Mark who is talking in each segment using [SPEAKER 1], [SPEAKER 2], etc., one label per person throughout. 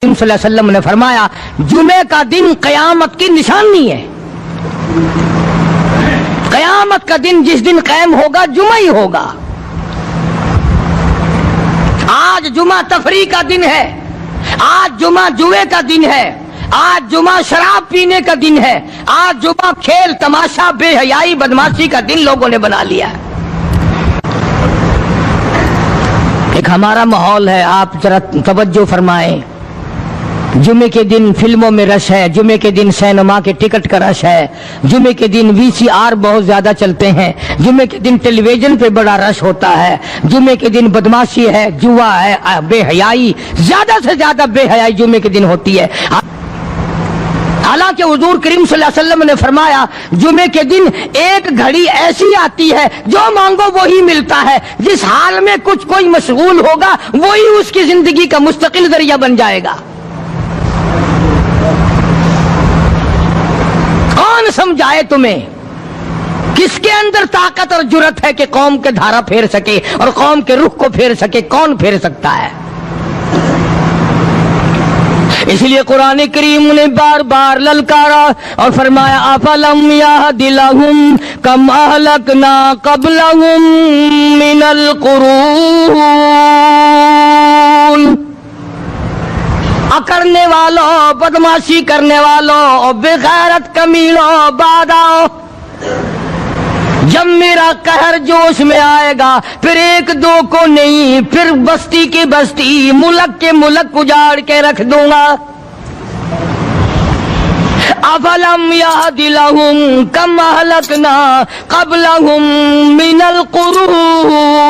[SPEAKER 1] صلی اللہ علیہ وسلم نے فرمایا جمعے کا دن قیامت کی نشانی ہے. قیامت کا دن جس دن قائم ہوگا جمعہ ہی ہوگا. آج جمعہ تفریح کا دن ہے، آج جمعہ جوئے کا دن ہے، آج جمعہ شراب پینے کا دن ہے، آج جمعہ کھیل تماشا بے حیائی بدماشی کا دن لوگوں نے بنا لیا ہے. ایک ہمارا ماحول ہے، آپ ذرا توجہ فرمائیں. جمعے کے دن فلموں میں رش ہے، جمعے کے دن سینما کے ٹکٹ کا رش ہے، جمعے کے دن VCR بہت زیادہ چلتے ہیں، جمعے کے دن ٹیلی ویژن پہ بڑا رش ہوتا ہے، جمعے کے دن بدماشی ہے، جوا ہے، بے حیائی، زیادہ سے زیادہ بے حیائی جمعے کے دن ہوتی ہے. حالانکہ حضور کریم صلی اللہ علیہ وسلم نے فرمایا جمعے کے دن ایک گھڑی ایسی آتی ہے جو مانگو وہی ملتا ہے. جس حال میں کچھ کوئی مشغول ہوگا وہی اس کی زندگی کا مستقل ذریعہ بن جائے گا. کون سمجھائے تمہیں؟ کس کے اندر طاقت اور جرت ہے کہ قوم کے دھارا پھیر سکے اور قوم کے رخ کو پھیر سکے؟ کون پھیر سکتا ہے؟ اس لیے قرآن کریم نے بار بار للکارا اور فرمایا افلم یہد لہم کم اہلکنا قبلہم من القرون. کرنے والوں، بدماشی کرنے والوں، بے غیرت کمینوں، باداؤ، جب میرا قہر جوش میں آئے گا پھر ایک دو کو نہیں، پھر بستی کی بستی، ملک کے ملک اجاڑ کے رکھ دوں گا. افلم یہد لہم کم اہلکنا قبلہم من القرون.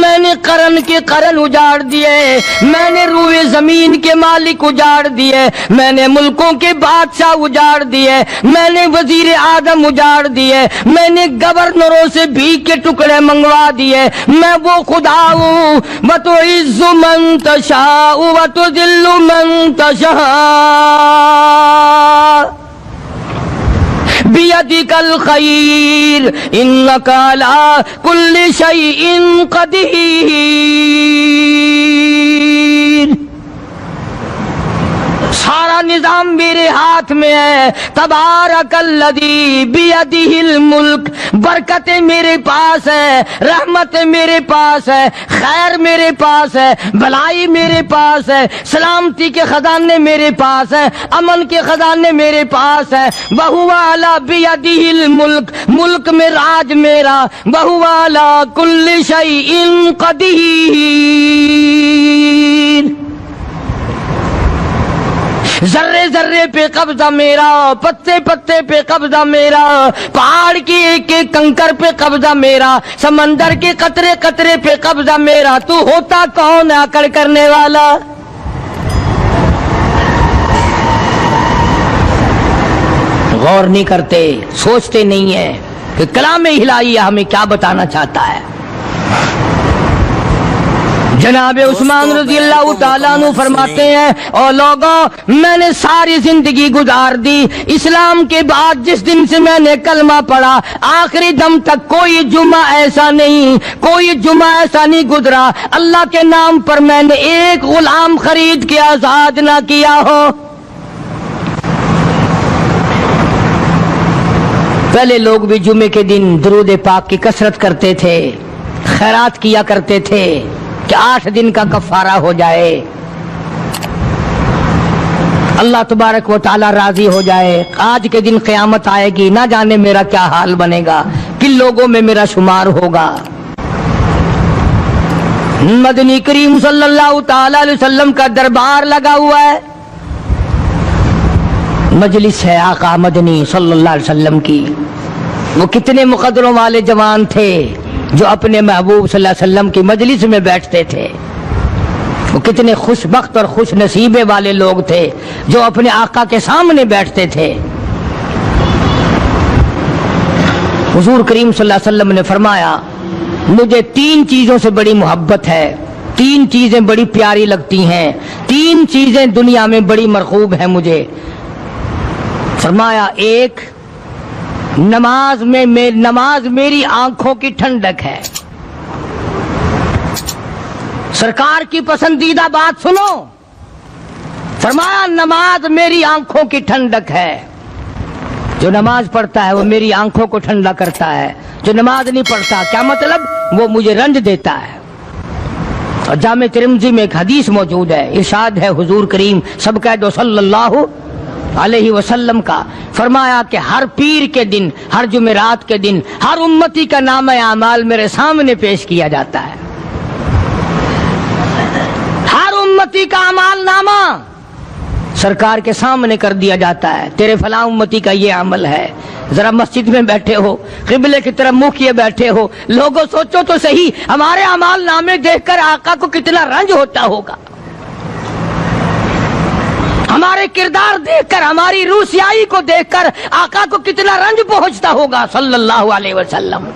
[SPEAKER 1] میں نے قرن کے قرن اجاڑ دیے، میں نے روئے زمین کے مالک اجاڑ دیے، میں نے ملکوں کے بادشاہ اجاڑ دیے، میں نے وزیر اعظم اجاڑ دیے، میں نے گورنروں سے بھیک کے ٹکڑے منگوا دیے. میں وہ خدا ہوں وتعز من تشاء وتذل من تشاء بیدک الخیر انک علی کل شیء قدیر. سارا نظام میرے ہاتھ میں ہے. تبارک الذی بیدہ الملک. برکتیں میرے پاس ہے، رحمت میرے پاس ہے، خیر میرے پاس ہے، بھلائی میرے پاس ہے، سلامتی کے خزانے میرے پاس ہے، امن کے خزانے میرے پاس ہے. وہو علی بیدہ الملک. ملک میں راج میرا. وہو علی کل شیء قدیر. ذرے ذرے پہ قبضہ میرا، پتے پتے پہ قبضہ میرا، پہاڑ کے ایک ایک کنکر پہ قبضہ میرا، سمندر کے قطرے قطرے پہ قبضہ میرا. تو ہوتا کون ہے اکڑ کرنے والا؟ غور نہیں کرتے، سوچتے نہیں ہیں کہ کلام الہی ہمیں کیا بتانا چاہتا ہے. جناب عثمان رضی اللہ تعالیٰ عنہ فرماتے ہیں اور لوگوں میں نے ساری زندگی گزار دی اسلام کے بعد، جس دن سے میں نے کلمہ پڑھا آخری دم تک کوئی جمعہ ایسا نہیں، کوئی جمعہ ایسا نہیں گزرا اللہ کے نام پر میں نے ایک غلام خرید کے آزاد نہ کیا ہو. پہلے لوگ بھی جمعے کے دن درود پاک کی کثرت کرتے تھے، خیرات کیا کرتے تھے کہ 8 دن کا کفارہ ہو جائے، اللہ تبارک و تعالی راضی ہو جائے. آج کے دن قیامت آئے گی، نہ جانے میرا کیا حال بنے گا، کن لوگوں میں میرا شمار ہوگا. مدنی کریم صلی اللہ تعالی علیہ وسلم کا دربار لگا ہوا ہے، مجلس ہے آقا مدنی صلی اللہ علیہ وسلم کی. وہ کتنے مقدروں والے جوان تھے جو اپنے محبوب صلی اللہ علیہ وسلم کی مجلس میں بیٹھتے تھے. وہ کتنے خوش بخت اور خوش نصیبے والے لوگ تھے جو اپنے آقا کے سامنے بیٹھتے تھے. حضور کریم صلی اللہ علیہ وسلم نے فرمایا مجھے 3 چیزوں سے بڑی محبت ہے، 3 چیزیں بڑی پیاری لگتی ہیں، 3 چیزیں دنیا میں بڑی مرغوب ہیں مجھے. فرمایا ایک نماز میری آنکھوں کی ٹھنڈک ہے. سرکار کی پسندیدہ بات سنو، فرمایا نماز میری آنکھوں کی ٹھنڈک ہے، جو نماز پڑھتا ہے وہ میری آنکھوں کو ٹھنڈا کرتا ہے، جو نماز نہیں پڑھتا کیا مطلب؟ وہ مجھے رنج دیتا ہے۔ اور جامع ترمذی میں ایک حدیث موجود ہے، ارشاد ہے حضور کریم سب کہہ دو صلی اللہ علیہ وسلم کا، فرمایا کہ ہر پیر کے دن، ہر جمعرات کے دن ہر امتی کا نامہ اعمال میرے سامنے پیش کیا جاتا ہے، ہر امتی کا اعمال نامہ سرکار کے سامنے کر دیا جاتا ہے، تیرے فلاں امتی کا یہ عمل ہے۔ ذرا مسجد میں بیٹھے ہو، قبلے کی طرف منہ کیے بیٹھے ہو، لوگوں سوچو تو صحیح ہمارے اعمال نامے دیکھ کر آقا کو کتنا رنج ہوتا ہوگا، ہمارے کردار دیکھ کر، ہماری روح سیاہی کو دیکھ کر آقا کو کتنا رنج پہنچتا ہوگا صلی اللہ علیہ وسلم۔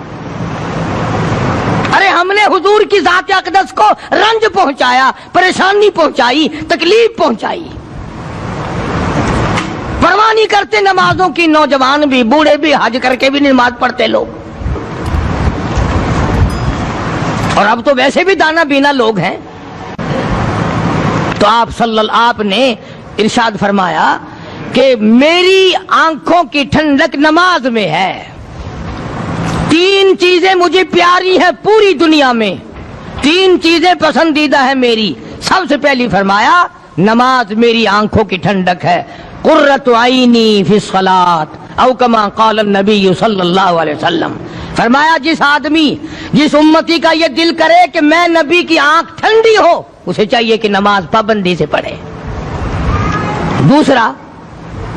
[SPEAKER 1] ارے ہم نے حضور کی ذات اقدس کو رنج پہنچایا، پریشانی پہنچائی، تکلیف پہنچائی، پرواہ نہیں کرتے نمازوں کی، نوجوان بھی، بوڑھے بھی، حج کر کے بھی نماز پڑھتے لوگ، اور اب تو ویسے بھی دانا بینا لوگ ہیں۔ تو آپ نے ارشاد فرمایا کہ میری آنکھوں کی ٹھنڈک نماز میں ہے، تین چیزیں مجھے پیاری ہیں پوری دنیا میں، تین چیزیں پسندیدہ ہیں میری۔ سب سے پہلی فرمایا نماز میری آنکھوں کی ٹھنڈک ہے، قرۃ عینی فی الصلاۃ او کما قال النبی صلی اللہ علیہ وسلم، فرمایا جس آدمی، جس امتی کا یہ دل کرے کہ میں نبی کی آنکھ ٹھنڈی ہو، اسے چاہیے کہ نماز پابندی سے پڑھے۔ دوسرا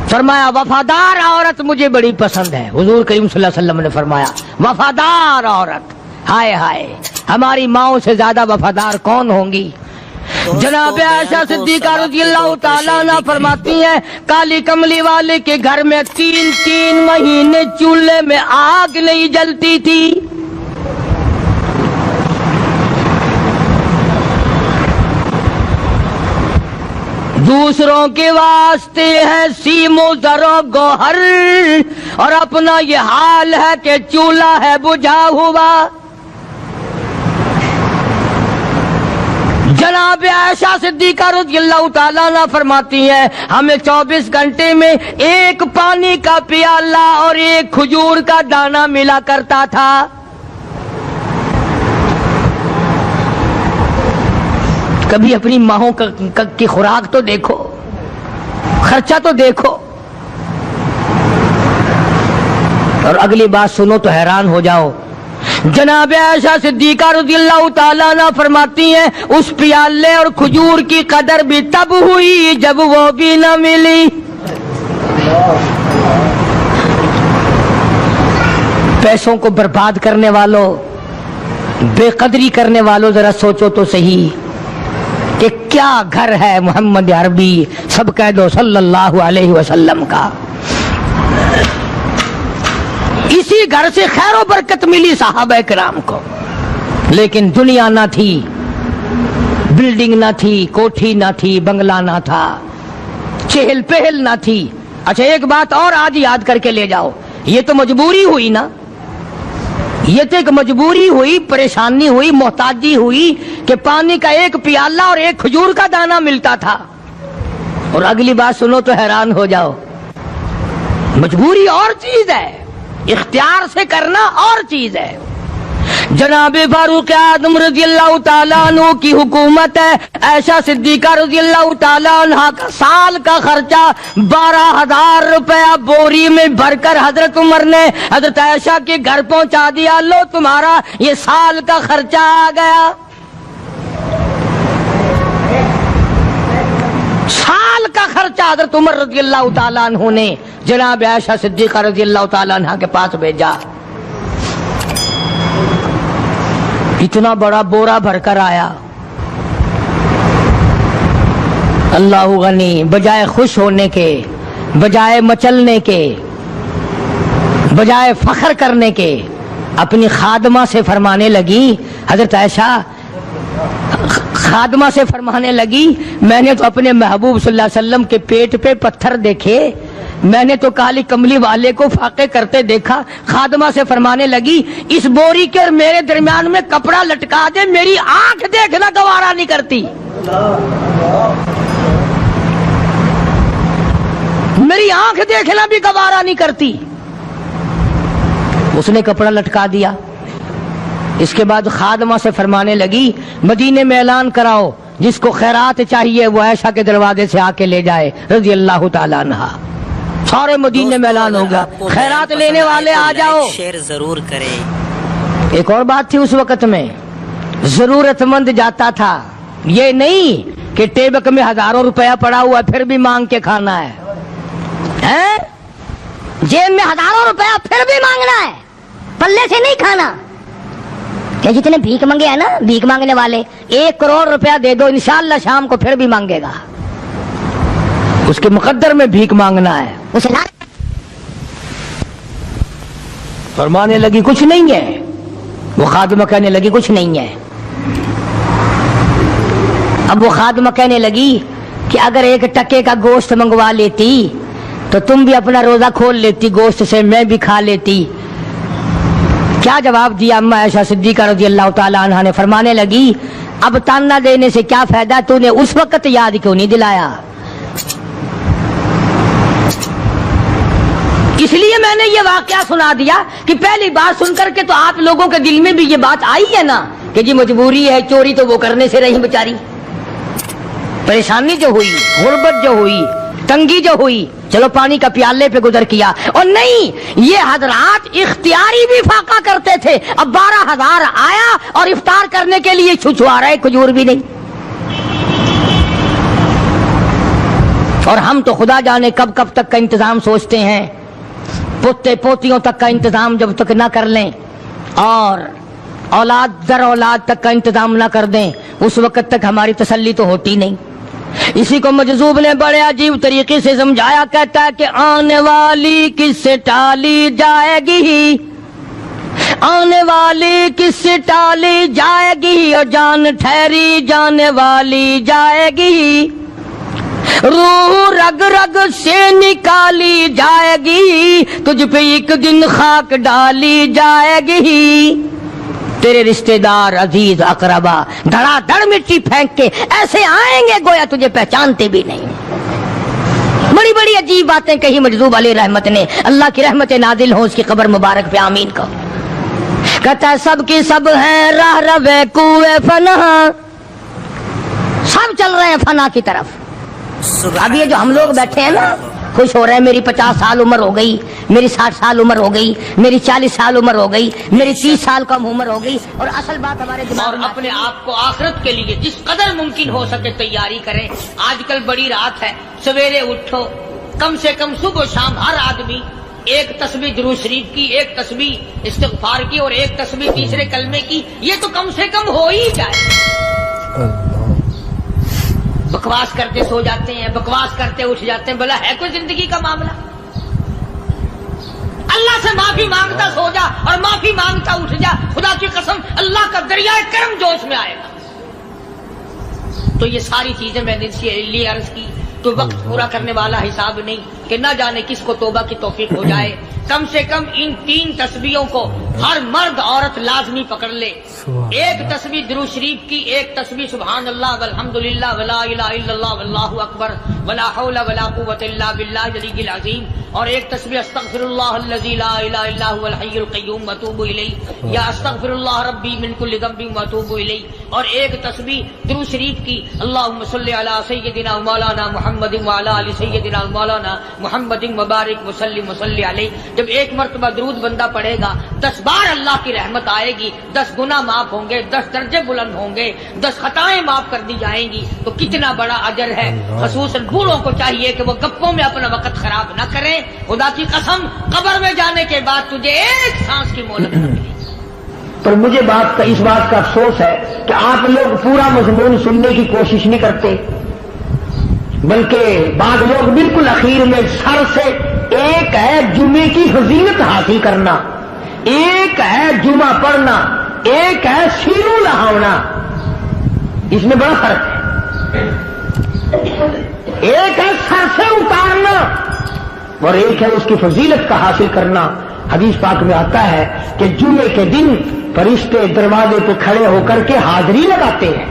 [SPEAKER 1] فرمایا وفادار عورت مجھے بڑی پسند ہے، حضور کریم صلی اللہ علیہ وسلم نے فرمایا وفادار عورت، ہائے ہائے ہماری ماؤں سے زیادہ وفادار کون ہوں گی؟ جناب عائشہ صدیقہ رضی اللہ تعالیٰ عنہ فرماتی ہیں کالی کملی والے کے گھر میں 3 مہینے چولہے میں آگ نہیں جلتی تھی، دوسروں کے واسطے ہے سیم و زر و گوہر، اور اپنا یہ حال ہے کہ چولہا ہے بجھا ہوا۔ جناب عائشہ صدیقہ رضی اللہ تعالیٰ عنہ فرماتی ہیں ہمیں 24 گھنٹے میں ایک پانی کا پیالہ اور ایک کھجور کا دانہ ملا کرتا تھا۔ کبھی اپنی ماہوں کی خوراک تو دیکھو، خرچہ تو دیکھو، اور اگلی بات سنو تو حیران ہو جاؤ۔ جناب عائشہ صدیقہ رضی اللہ تعالیٰ عنہ فرماتی ہیں اس پیالے اور کھجور کی قدر بھی تب ہوئی جب وہ بھی نہ ملی۔ پیسوں کو برباد کرنے والوں، بے قدری کرنے والوں، ذرا سوچو تو صحیح کہ کیا گھر ہے محمد عربی سب کہہ دو صلی اللہ علیہ وسلم کا۔ اسی گھر سے خیر و برکت ملی صحابہ کرام کو، لیکن دنیا نہ تھی، بلڈنگ نہ تھی، کوٹھی نہ تھی، بنگلہ نہ تھا، چہل پہل نہ تھی۔ اچھا ایک بات اور آج یاد کر کے لے جاؤ، یہ تو مجبوری ہوئی نا، یہ تو ایک مجبوری ہوئی، پریشانی ہوئی، محتاجی ہوئی کہ پانی کا ایک پیالہ اور ایک کھجور کا دانہ ملتا تھا۔ اور اگلی بات سنو تو حیران ہو جاؤ، مجبوری اور چیز ہے، اختیار سے کرنا اور چیز ہے۔ جناب فاروق اعظم رضی اللہ تعالیٰ عنہ کی حکومت ہے، عائشہ صدیقہ رضی اللہ تعالیٰ عنہ کا سال کا خرچہ 12,000 روپیہ بوری میں بھر کر حضرت عمر نے حضرت عائشہ کے گھر پہنچا دیا، لو تمہارا یہ سال کا خرچہ آ گیا۔ سال کا خرچہ حضرت عمر رضی اللہ تعالیٰ عنہ نے جناب عائشہ صدیقہ رضی اللہ تعالیٰ عنہ کے پاس بھیجا۔ اتنا بڑا بورا بھر کر آیا۔ اللہ غنی، بجائے خوش ہونے کے، بجائے مچلنے کے، بجائے فخر کرنے کے، اپنی خادمہ سے فرمانے لگی، حضرت عائشہ خادمہ سے فرمانے لگی میں نے تو اپنے محبوب صلی اللہ علیہ وسلم کے پیٹ پہ پتھر دیکھے، میں نے تو کالی کملی والے کو فاقے کرتے دیکھا. خادمہ سے فرمانے لگی اس بوری کے اور میرے درمیان میں کپڑا لٹکا دے, میری آنکھ دیکھنا گوارا نہیں کرتی, میری آنکھ دیکھنا بھی گوارا نہیں کرتی. اس نے کپڑا لٹکا دیا. اس کے بعد خادمہ سے فرمانے لگی مدینے میں اعلان کراؤ جس کو خیرات چاہیے وہ عائشہ کے دروازے سے آ کے لے جائے رضی اللہ تعالیٰ عنہا. سارے مدینے میں اعلان ہوگا خیرات لینے والے آ جاؤ.
[SPEAKER 2] شیئر ضرور کریں.
[SPEAKER 1] ایک اور بات تھی اس وقت میں, ضرورت مند جاتا تھا, یہ نہیں کہ ٹیبک میں ہزاروں روپیہ پڑا ہوا پھر بھی مانگ کے کھانا ہے, جیب میں ہزاروں روپیہ پھر بھی مانگنا ہے, پلے سے نہیں کھانا. کہ جتنے بھیک مانگے ہیں نا بھیک مانگنے والے, 1 کروڑ روپیہ دے دو انشاءاللہ شام کو پھر بھی مانگے گا. اس کے مقدر میں بھیک مانگنا ہے. اسے فرمانے لگی کچھ نہیں ہے. وہ خادمہ کہنے لگی کچھ نہیں ہے. اب وہ خادمہ کہنے لگی کہ اگر 1 ٹکے کا گوشت منگوا لیتی تو تم بھی اپنا روزہ کھول لیتی, گوشت سے میں بھی کھا لیتی. کیا جواب دیا اما عائشہ صدیقہ رضی اللہ تعالی عنہا نے؟ فرمانے لگی اب تانا دینے سے کیا فائدہ, تو نے اس وقت یاد کیوں نہیں دلایا؟ اس لیے میں نے یہ واقعہ سنا دیا کہ پہلی بات سن کر کے تو آپ لوگوں کے دل میں بھی یہ بات آئی ہے نا کہ جی مجبوری ہے, چوری تو وہ کرنے سے رہی بیچاری. پریشانی جو ہوئی, غربت جو ہوئی, تنگی جو ہوئی, چلو پانی کا پیالے پہ گزر کیا. اور نہیں, یہ حضرات اختیاری بھی فاقہ کرتے تھے. اب 12,000 آیا اور افطار کرنے کے لیے چھچوا رہے, کھجور بھی نہیں. اور ہم تو خدا جانے کب کب تک کا انتظام سوچتے ہیں, پوتے پوتیوں تک کا انتظام جب تک نہ کر لیں اور اولاد در اولاد تک کا انتظام نہ کر دیں اس وقت تک ہماری تسلی تو ہوتی نہیں. اسی کو مجذوب نے بڑے عجیب طریقے سے سمجھایا, کہتا ہے کہ آنے والی کس سے ٹالی جائے گی, آنے والی کس سے ٹالی جائے گی, اور جان ٹھہری جانے والی جائے گی, روح رگ رگ سے نکالی جائے گی, تجھ پہ ایک دن خاک ڈالی جائے گی. تیرے رشتہ دار عزیز اقربا دھڑا دھڑ مٹی پھینک کے ایسے آئیں گے گویا تجھے پہچانتے بھی نہیں. بڑی بڑی عجیب باتیں کہی مجذوب علیہ رحمت نے. اللہ کی رحمت نازل ہو اس کی قبر مبارک پہ, آمین کو. کہتا ہے سب کی سب ہیں راہ روے کوئے فنا, سب چل رہے ہیں فنا کی طرف. اب یہ جو ہم لوگ بیٹھے ہیں نا خوش ہو رہے ہیں, میری 50 سال عمر ہو گئی, میری 60 سال عمر ہو گئی, میری 40 سال عمر ہو گئی, میری 30 سال کم عمر ہو گئی. اور اصل بات ہمارے دماغ میں, اور اپنے آپ کو آخرت کے لیے جس قدر ممکن ہو سکے تیاری کریں. آج کل بڑی رات ہے, سویرے اٹھو, کم سے کم صبح و شام ہر آدمی 1 تسبیح درود شریف کی, 1 تسبیح استغفار کی اور 1 تسبیح تیسرے کلمے کی, یہ تو کم سے کم ہو ہی جائے. بکواس کرتے سو جاتے ہیں, بکواس کرتے اٹھ جاتے ہیں, بلا ہے کوئی زندگی کا معاملہ؟ اللہ سے معافی مانگتا سو جا اور معافی مانگتا اٹھ جا, خدا کی قسم اللہ کا دریائے کرم جوش میں آئے گا. تو یہ ساری چیزیں میں نے لیے عرض کی, تو وقت پورا کرنے والا حساب نہیں کہ نہ جانے کس کو توبہ کی توفیق ہو جائے. کم سے کم ان 3 تسبیحوں کو ہر مرد عورت لازمی پکڑ لے. 1 تسبیح درود شریف کی, 1 تسبیح سبحان اللہ والحمدللہ ولا الہ الا اللہ واللہ اکبر ولا حول ولا قوۃ الا باللہ العلی العظیم, اور 1 تسبیح استغفر اللہ الذی لا الہ الا هو الحی القیوم واتوب الیہ یا استغفر اللہ ربی من کل ذنب واتوب الیہ, اور 1 تسبیح درود شریف کی اللہم صلی علی سیدنا مولانا محمد وعلی آل سیدنا مولانا محمد مبارک وسلم وصلی علیہ. جب 1 مرتبہ درود بندہ پڑھے گا 10 بار اللہ کی رحمت آئے گی, 10 گناہ معاف ہوں گے, 10 درجے بلند ہوں گے, 10 خطائیں معاف کر دی جائیں گی. تو کتنا بڑا اجر ہے. خصوصاً بوڑھوں کو چاہیے کہ وہ گپوں میں اپنا وقت خراب نہ کریں. خدا کی قسم قبر میں جانے کے بعد تجھے 1 سانس کی مہلت نہ ملے.
[SPEAKER 3] پر مجھے اس بات کا افسوس ہے کہ آپ لوگ پورا مضمون سننے کی کوشش نہیں کرتے, بلکہ بعض لوگ بالکل اخیر میں سر سے, ایک ہے جمعے کی فضیلت حاصل کرنا, ایک ہے جمعہ پڑھنا, ایک ہے سینوں لہاؤنا, اس میں بڑا فرق ہے. ایک ہے سر سے اتارنا, اور ایک ہے اس کی فضیلت کا حاصل کرنا. حدیث پاک میں آتا ہے کہ جمعے کے دن فرشتے دروازے پہ کھڑے ہو کر کے حاضری لگاتے ہیں.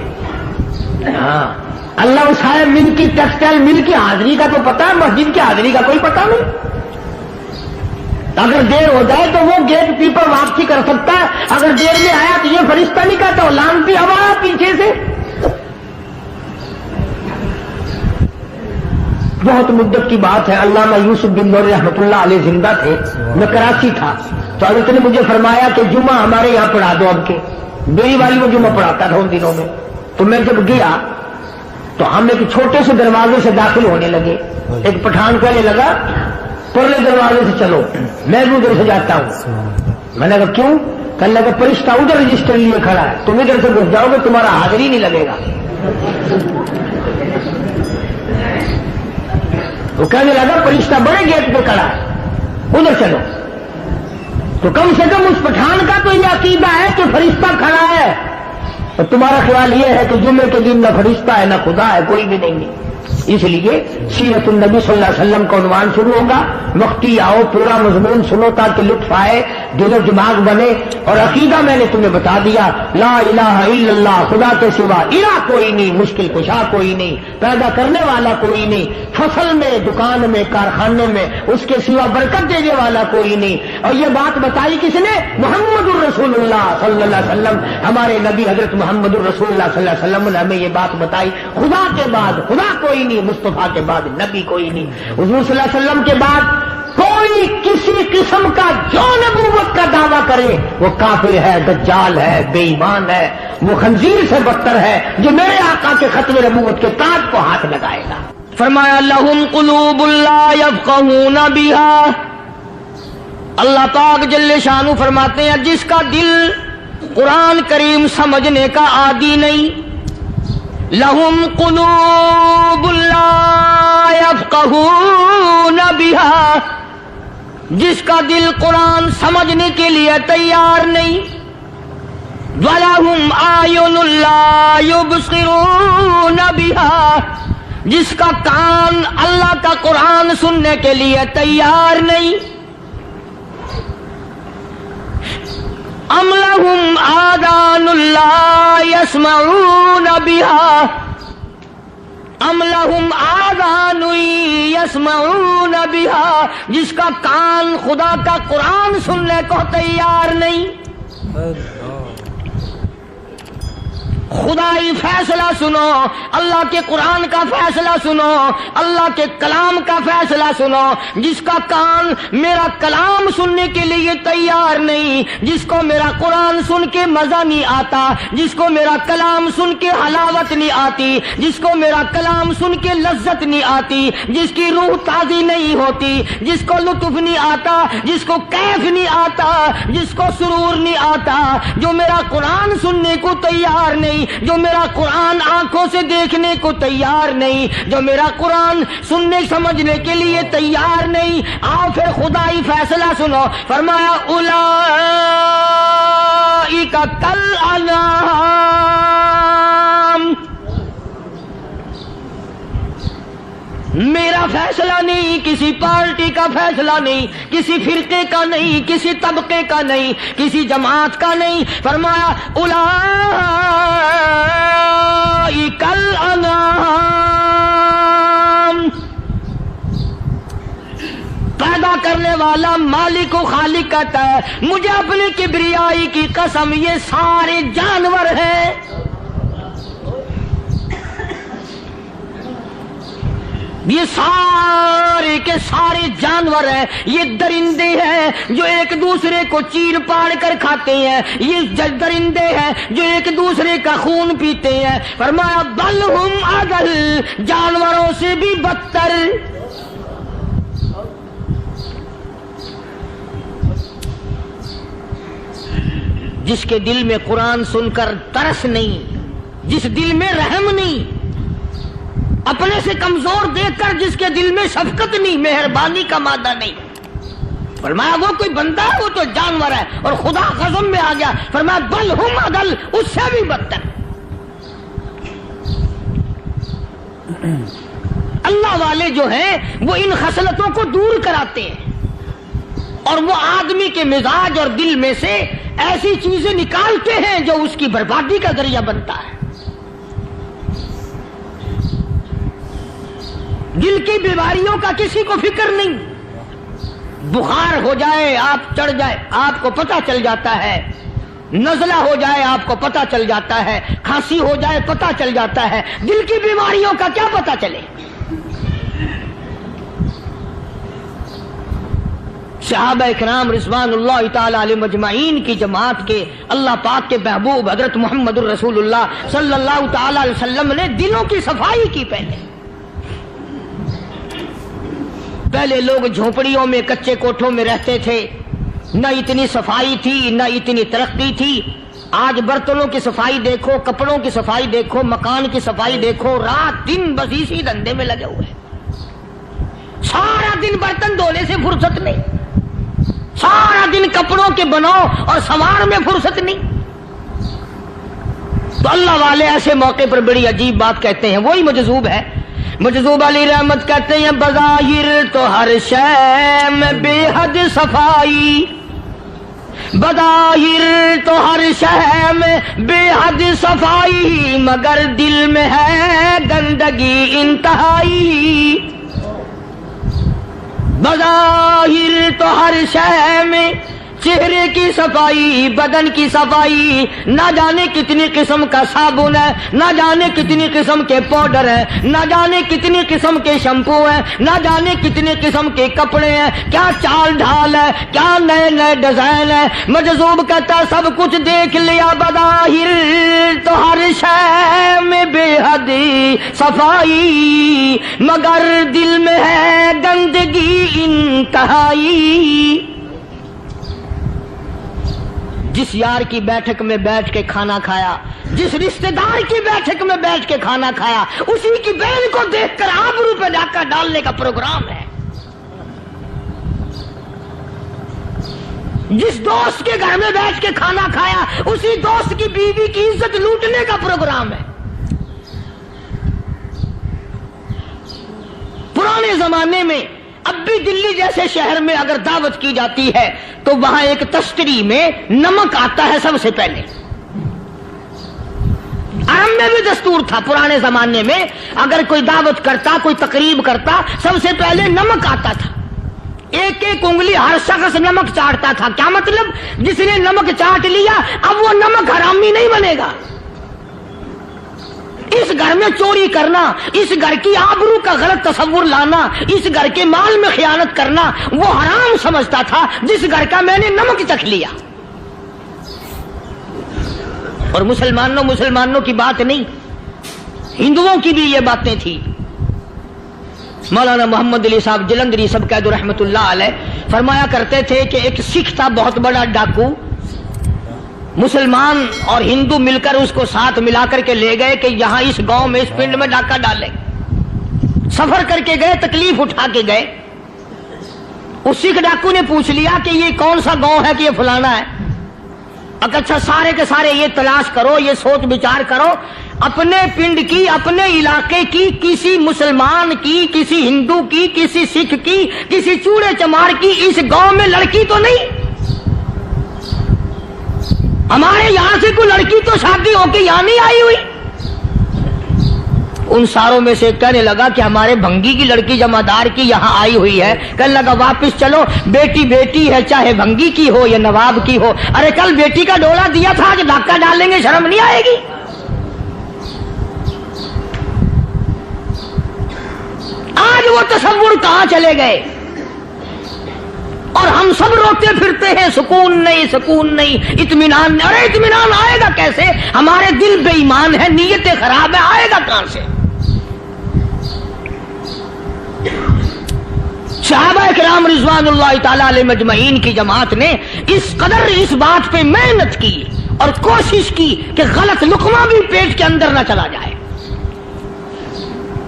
[SPEAKER 3] ہاں اللہ صاحب مل کی ٹیکسٹائل مل کی حاضری کا تو پتا ہے, مسجد کی حاضری کا کوئی پتا نہیں. اگر دیر ہو جائے تو وہ گیٹ کیپر واپسی کر سکتا ہے, اگر دیر میں آیا تو یہ فرشتہ نہیں کہتا, لانتی ہوا پیچھے سے. بہت مدت کی بات ہے, علامہ یوسف بن نور رحمۃ اللہ علیہ زندہ تھے, میں کراچی تھا, تو حضرت نے مجھے فرمایا کہ جمعہ ہمارے یہاں پڑھا دو. اب کے میری والی وہ جمعہ پڑھاتا تھا ان دنوں میں. تو میں جب گیا تو ہم ایک چھوٹے سے دروازے سے داخل ہونے لگے. ایک پٹھان کہنے لگا پرلے دروازے سے چلو, میں بھی ادھر سے جاتا ہوں. میں نے کہا کیوں؟ کہنے لگا فرشتہ ادھر رجسٹر لیے کھڑا ہے, تم ادھر سے گھس جاؤ گے تمہارا حاضری نہیں لگے گا. وہ کہنے لگا فرشتہ بڑے گیٹ پہ کھڑا ہے, ادھر چلو. تو کم سے کم اس پٹھان کا تو یہ عقیدہ ہے کہ فرشتہ کھڑا ہے, اور تمہارا خیال یہ ہے کہ جمعے کے دن نہ فرشتہ ہے نہ خدا ہے, کوئی بھی نہیں ہے. اس لیے سیرت النبی صلی اللہ علیہ وسلم کا عنوان شروع ہوگا. وقتی آؤ, پورا مضمون سنو تاکہ لطف آئے, دل و دماغ بنے. اور عقیدہ میں نے تمہیں بتا دیا, لا الہ الا اللہ, خدا کے سوا الہ کوئی نہیں, مشکل کشا کوئی نہیں, پیدا کرنے والا کوئی نہیں, فصل میں, دکان میں, کارخانے میں اس کے سوا برکت دینے والا کوئی نہیں. اور یہ بات بتائی کس نے؟ محمد الرسول اللہ صلی اللہ علیہ وسلم. ہمارے نبی حضرت محمد الرسول اللہ صلی اللہ علیہ وسلم نے ہمیں یہ بات بتائی, خدا کے بعد خدا کوئی نہیں, مصطفیٰ کے بعد نبی کوئی نہیں. حضور صلی اللہ علیہ وسلم کے بعد کوئی کسی قسم کا جو نبوت کا دعویٰ کرے وہ کافر ہے, دجال ہے, بے ایمان ہے, وہ خنزیر سے بدتر ہے جو میرے آقا کے ختم نبوت کے تاج کو ہاتھ لگائے گا.
[SPEAKER 1] فرمایا لہم قلوب لا یفقہون بہا. اللہ پاک جل شانہ فرماتے ہیں جس کا دل قرآن کریم سمجھنے کا عادی نہیں, لہم قلوب لا یفقہون بہا, جس کا دل قرآن سمجھنے کے لیے تیار نہیں, وَلَهُمْ أَعْيُنٌ لَا يُبْصِرُونَ بِهَا, جس کا کان اللہ کا قرآن سننے کے لیے تیار نہیں. ام لہم آذان لا یسمعون بہا, ام لہم آذان یسمعون بہا, جس کا کان خدا کا قرآن سننے کو تیار نہیں. خدائی فیصلہ سنو, اللہ کے قرآن کا فیصلہ سنو, اللہ کے کلام کا فیصلہ سنو. جس کا کان میرا کلام سننے کے لیے تیار نہیں, جس کو میرا قرآن سن کے مزہ نہیں آتا, جس کو میرا کلام سن کے حلاوت نہیں آتی, جس کو میرا کلام سن کے لذت نہیں آتی, جس کی روح تازی نہیں ہوتی, جس کو لطف نہیں آتا, جس کو کیف نہیں آتا, جس کو سرور نہیں آتا, جو میرا قرآن سننے کو تیار نہیں, جو میرا قرآن آنکھوں سے دیکھنے کو تیار نہیں, جو میرا قرآن سننے سمجھنے کے لیے تیار نہیں. آؤ پھر خدائی فیصلہ سنو. فرمایا اولئک کالانعام, میرا فیصلہ نہیں, کسی پارٹی کا فیصلہ نہیں, کسی فرقے کا نہیں, کسی طبقے کا نہیں, کسی جماعت کا نہیں. فرمایا اولئک الانعام, پیدا کرنے والا مالک و خالق کہتا ہے مجھے اپنی کبریائی کی قسم یہ سارے جانور ہیں. یہ سارے کے سارے جانور ہیں, یہ درندے ہیں جو ایک دوسرے کو چیر پاڑ کر کھاتے ہیں, یہ درندے ہیں جو ایک دوسرے کا خون پیتے ہیں. فرمایا بل ہم اضل, جانوروں سے بھی بدتر. جس کے دل میں قرآن سن کر ترس نہیں, جس دل میں رحم نہیں, اپنے سے کمزور دیکھ کر جس کے دل میں شفقت نہیں, مہربانی کا مادہ نہیں. فرمایا وہ کوئی بندہ ہے, وہ تو جانور ہے. اور خدا غضب میں آ گیا, فرمایا بل ہم اضل, اس سے بھی بدتر.
[SPEAKER 3] اللہ والے جو ہیں وہ ان خصلتوں کو دور کراتے ہیں اور وہ آدمی کے مزاج اور دل میں سے ایسی چیزیں نکالتے ہیں جو اس کی بربادی کا ذریعہ بنتا ہے. دل کی بیماریوں کا کسی کو فکر نہیں. بخار ہو جائے آپ چڑھ جائے آپ کو پتہ چل جاتا ہے, نزلہ ہو جائے آپ کو پتہ چل جاتا ہے, کھانسی ہو جائے پتہ چل جاتا ہے. دل کی بیماریوں کا کیا پتہ چلے؟ صحابہ کرام رضوان اللہ تعالی علیہ مجمعین کی جماعت کے اللہ پاک کے محبوب حضرت محمد الرسول اللہ صلی اللہ تعالی علیہ وسلم نے دلوں کی صفائی کی. پہلے لوگ جھونپڑیوں میں کچے کوٹھوں میں رہتے تھے, نہ اتنی صفائی تھی نہ اتنی ترقی تھی. آج برتنوں کی صفائی دیکھو, کپڑوں کی صفائی دیکھو, مکان کی صفائی دیکھو, رات دن بس اسی دھندے میں لگے ہوئے. سارا دن برتن دھونے سے فرصت نہیں, سارا دن کپڑوں کے بناؤ اور سنوار میں فرصت نہیں. تو اللہ والے ایسے موقع پر بڑی عجیب بات کہتے ہیں, وہی مجذوب ہے. مجذوب علی رحمت کہتے ہیں بظاہر تو ہر شے میں بے حد صفائی, بظاہر تو ہر شے میں بے حد صفائی, مگر دل میں ہے گندگی انتہائی. بظاہر تو ہر شے میں چہرے کی صفائی, بدن کی صفائی, نہ جانے کتنی قسم کا صابن ہے, نہ جانے کتنی قسم کے پاؤڈر ہے, نہ جانے کتنی قسم کے شیمپو ہیں, نہ جانے کتنی قسم کے کپڑے ہیں, کیا چال ڈھال ہے, کیا نئے نئے ڈیزائن ہے. مجذوب کہتا سب کچھ دیکھ لیا, بظاہر تو ہر شے میں بے حد صفائی, مگر دل میں ہے گندگی انتہائی. جس یار کی بیٹھک میں بیٹھ کے کھانا کھایا, جس رشتہ دار کی بیٹھک میں بیٹھ کے کھانا کھایا, اسی کی بہن کو دیکھ کر آبرو پہ ڈاکہ ڈالنے کا پروگرام ہے. جس دوست کے گھر میں بیٹھ کے کھانا کھایا, اسی دوست کی بیوی کی عزت لوٹنے کا پروگرام ہے. پرانے زمانے میں اب بھی دلی جیسے شہر میں اگر دعوت کی جاتی ہے تو وہاں ایک تشتری میں نمک آتا ہے سب سے پہلے. عرب میں بھی دستور تھا پرانے زمانے میں, اگر کوئی دعوت کرتا, کوئی تقریب کرتا, سب سے پہلے نمک آتا تھا. ایک ایک انگلی ہر شخص نمک چاٹتا تھا. کیا مطلب؟ جس نے نمک چاٹ لیا اب وہ نمک حرامی نہیں بنے گا. اس گھر میں چوری کرنا, اس گھر کی آبرو کا غلط تصور لانا, اس گھر کے مال میں خیانت کرنا وہ حرام سمجھتا تھا جس گھر کا میں نے نمک چکھ لیا. اور مسلمانوں کی بات نہیں, ہندوؤں کی بھی یہ باتیں تھی. مولانا محمد علی صاحب جلندری سب قید رحمت اللہ علیہ فرمایا کرتے تھے کہ ایک سکھ تھا بہت بڑا ڈاکو, مسلمان اور ہندو مل کر اس کو ساتھ ملا کر کے لے گئے کہ یہاں اس گاؤں میں اس پنڈ میں ڈاکہ ڈالیں. سفر کر کے گئے, تکلیف اٹھا کے گئے. اس سکھ ڈاکو نے پوچھ لیا کہ یہ کون سا گاؤں ہے کہ یہ فلانا ہے. اچھا سارے کے سارے یہ تلاش کرو, یہ سوچ بچار کرو, اپنے پنڈ کی, اپنے علاقے کی, کسی مسلمان کی, کسی ہندو کی, کسی سکھ کی, کسی چوڑے چمار کی اس گاؤں میں لڑکی تو نہیں. ہمارے یہاں سے کوئی لڑکی تو شادی ہو کے یہاں نہیں آئی ہوئی. ان ساروں میں سے کہنے لگا کہ ہمارے بھنگی کی لڑکی جمعدار کی یہاں آئی ہوئی ہے. کہنے لگا واپس چلو, بیٹی بیٹی ہے چاہے بھنگی کی ہو یا نواب کی ہو. ارے کل بیٹی کا ڈولا دیا تھا, آج ڈاکہ ڈالیں گے, شرم نہیں آئے گی؟ آج وہ تصور کہاں چلے گئے اور ہم سب روتے پھرتے ہیں, سکون نہیں, سکون نہیں, اطمینان نہیں. ارے اطمینان آئے گا کیسے؟ ہمارے دل بے ایمان ہے, نیتیں خراب ہے, آئے گا کہاں سے؟ صحابہ کرام رضوان اللہ تعالی علیہ مجمعین کی جماعت نے اس قدر اس بات پہ محنت کی اور کوشش کی کہ غلط لقمہ بھی پیٹ کے اندر نہ چلا جائے.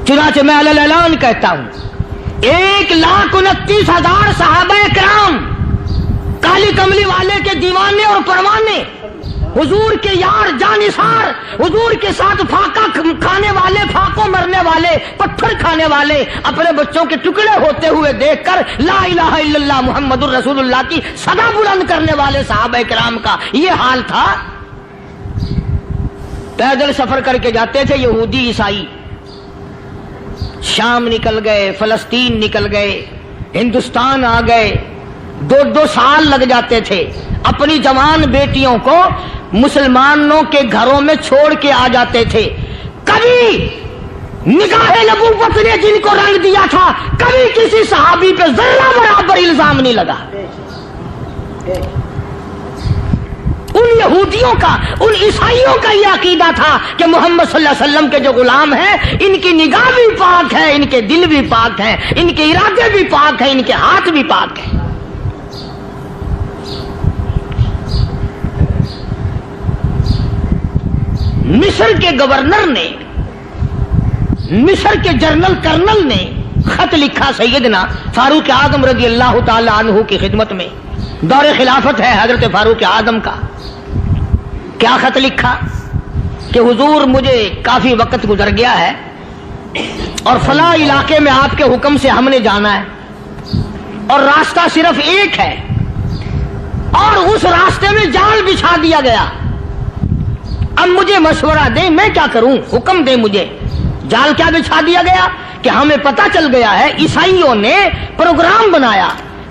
[SPEAKER 3] چنانچہ میں علی الاعلان کہتا ہوں 1,29,000 صحابہ کرام کالی کملی والے کے دیوانے اور پروانے, حضور کے یار جانثار حضور کے ساتھ فاقہ کھانے والے، فاقوں مرنے والے، پتھر کھانے والے اپنے بچوں کے ٹکڑے ہوتے ہوئے دیکھ کر لا الہ الا اللہ محمد الرسول اللہ کی صدا بلند کرنے والے صحابہ کرام کا یہ حال تھا. پیدل سفر کر کے جاتے تھے یہودی عیسائی، شام نکل گئے، فلسطین نکل گئے، ہندوستان آ گئے، 2 سال لگ جاتے تھے. اپنی جوان بیٹیوں کو مسلمانوں کے گھروں میں چھوڑ کے آ جاتے تھے. کبھی نگاہ نبوت نے جن کو رنگ دیا تھا، کبھی کسی صحابی پہ ذرہ برابر الزام نہیں لگا. ان یہودیوں کا، ان عیسائیوں کا یہ عقیدہ تھا کہ محمد صلی اللہ علیہ وسلم کے جو غلام ہیں ان کی نگاہ بھی پاک ہے، ان کے دل بھی پاک ہیں، ان کے ارادے بھی پاک ہیں، ان کے ہاتھ بھی پاک ہیں. مصر کے گورنر نے، مصر کے جنرل کرنل نے خط لکھا سیدنا فاروق اعظم رضی اللہ تعالی عنہ کی خدمت میں. دور خلافت ہے حضرت فاروق اعظم کا. کیا خط لکھا کہ حضور مجھے کافی وقت گزر گیا ہے اور فلاں علاقے میں آپ کے حکم سے ہم نے جانا ہے اور راستہ صرف ایک ہے اور اس راستے میں جال بچھا دیا گیا. اب مجھے مشورہ دیں میں کیا کروں، حکم دیں مجھے. جال کیا بچھا دیا گیا کہ ہمیں پتہ چل گیا ہے عیسائیوں نے پروگرام بنایا،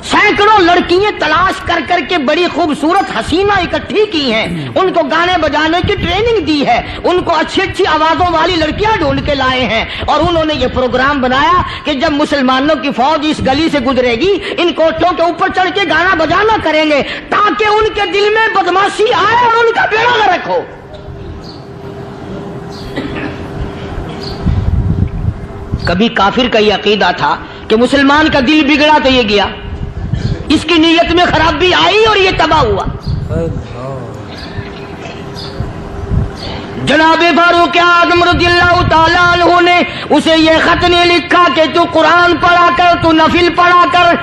[SPEAKER 3] سینکڑوں لڑکیاں تلاش کر کر کے بڑی خوبصورت حسینہ اکٹھی کی ہیں، ان کو گانے بجانے کی ٹریننگ دی ہے، ان کو اچھی اچھی آوازوں والی لڑکیاں ڈھونڈ کے لائے ہیں اور انہوں نے یہ پروگرام بنایا کہ جب مسلمانوں کی فوج اس گلی سے گزرے گی ان کوٹھوں کے اوپر چڑھ کے گانا بجانا کریں گے تاکہ ان کے دل میں بدماشی آئے اور ان کا بیڑا غرق ہو. کبھی کافر کا یہ عقیدہ تھا کہ مسلمان کا دل بگڑا تو یہ گیا، اس کی نیت میں خرابی آئی اور یہ تباہ ہوا. جناب فاروق اعظم رضی اللہ تعالی عنہ نے اسے یہ خط نہیں لکھا کہ تو قرآن پڑھا کر، تو نفل پڑھا کر.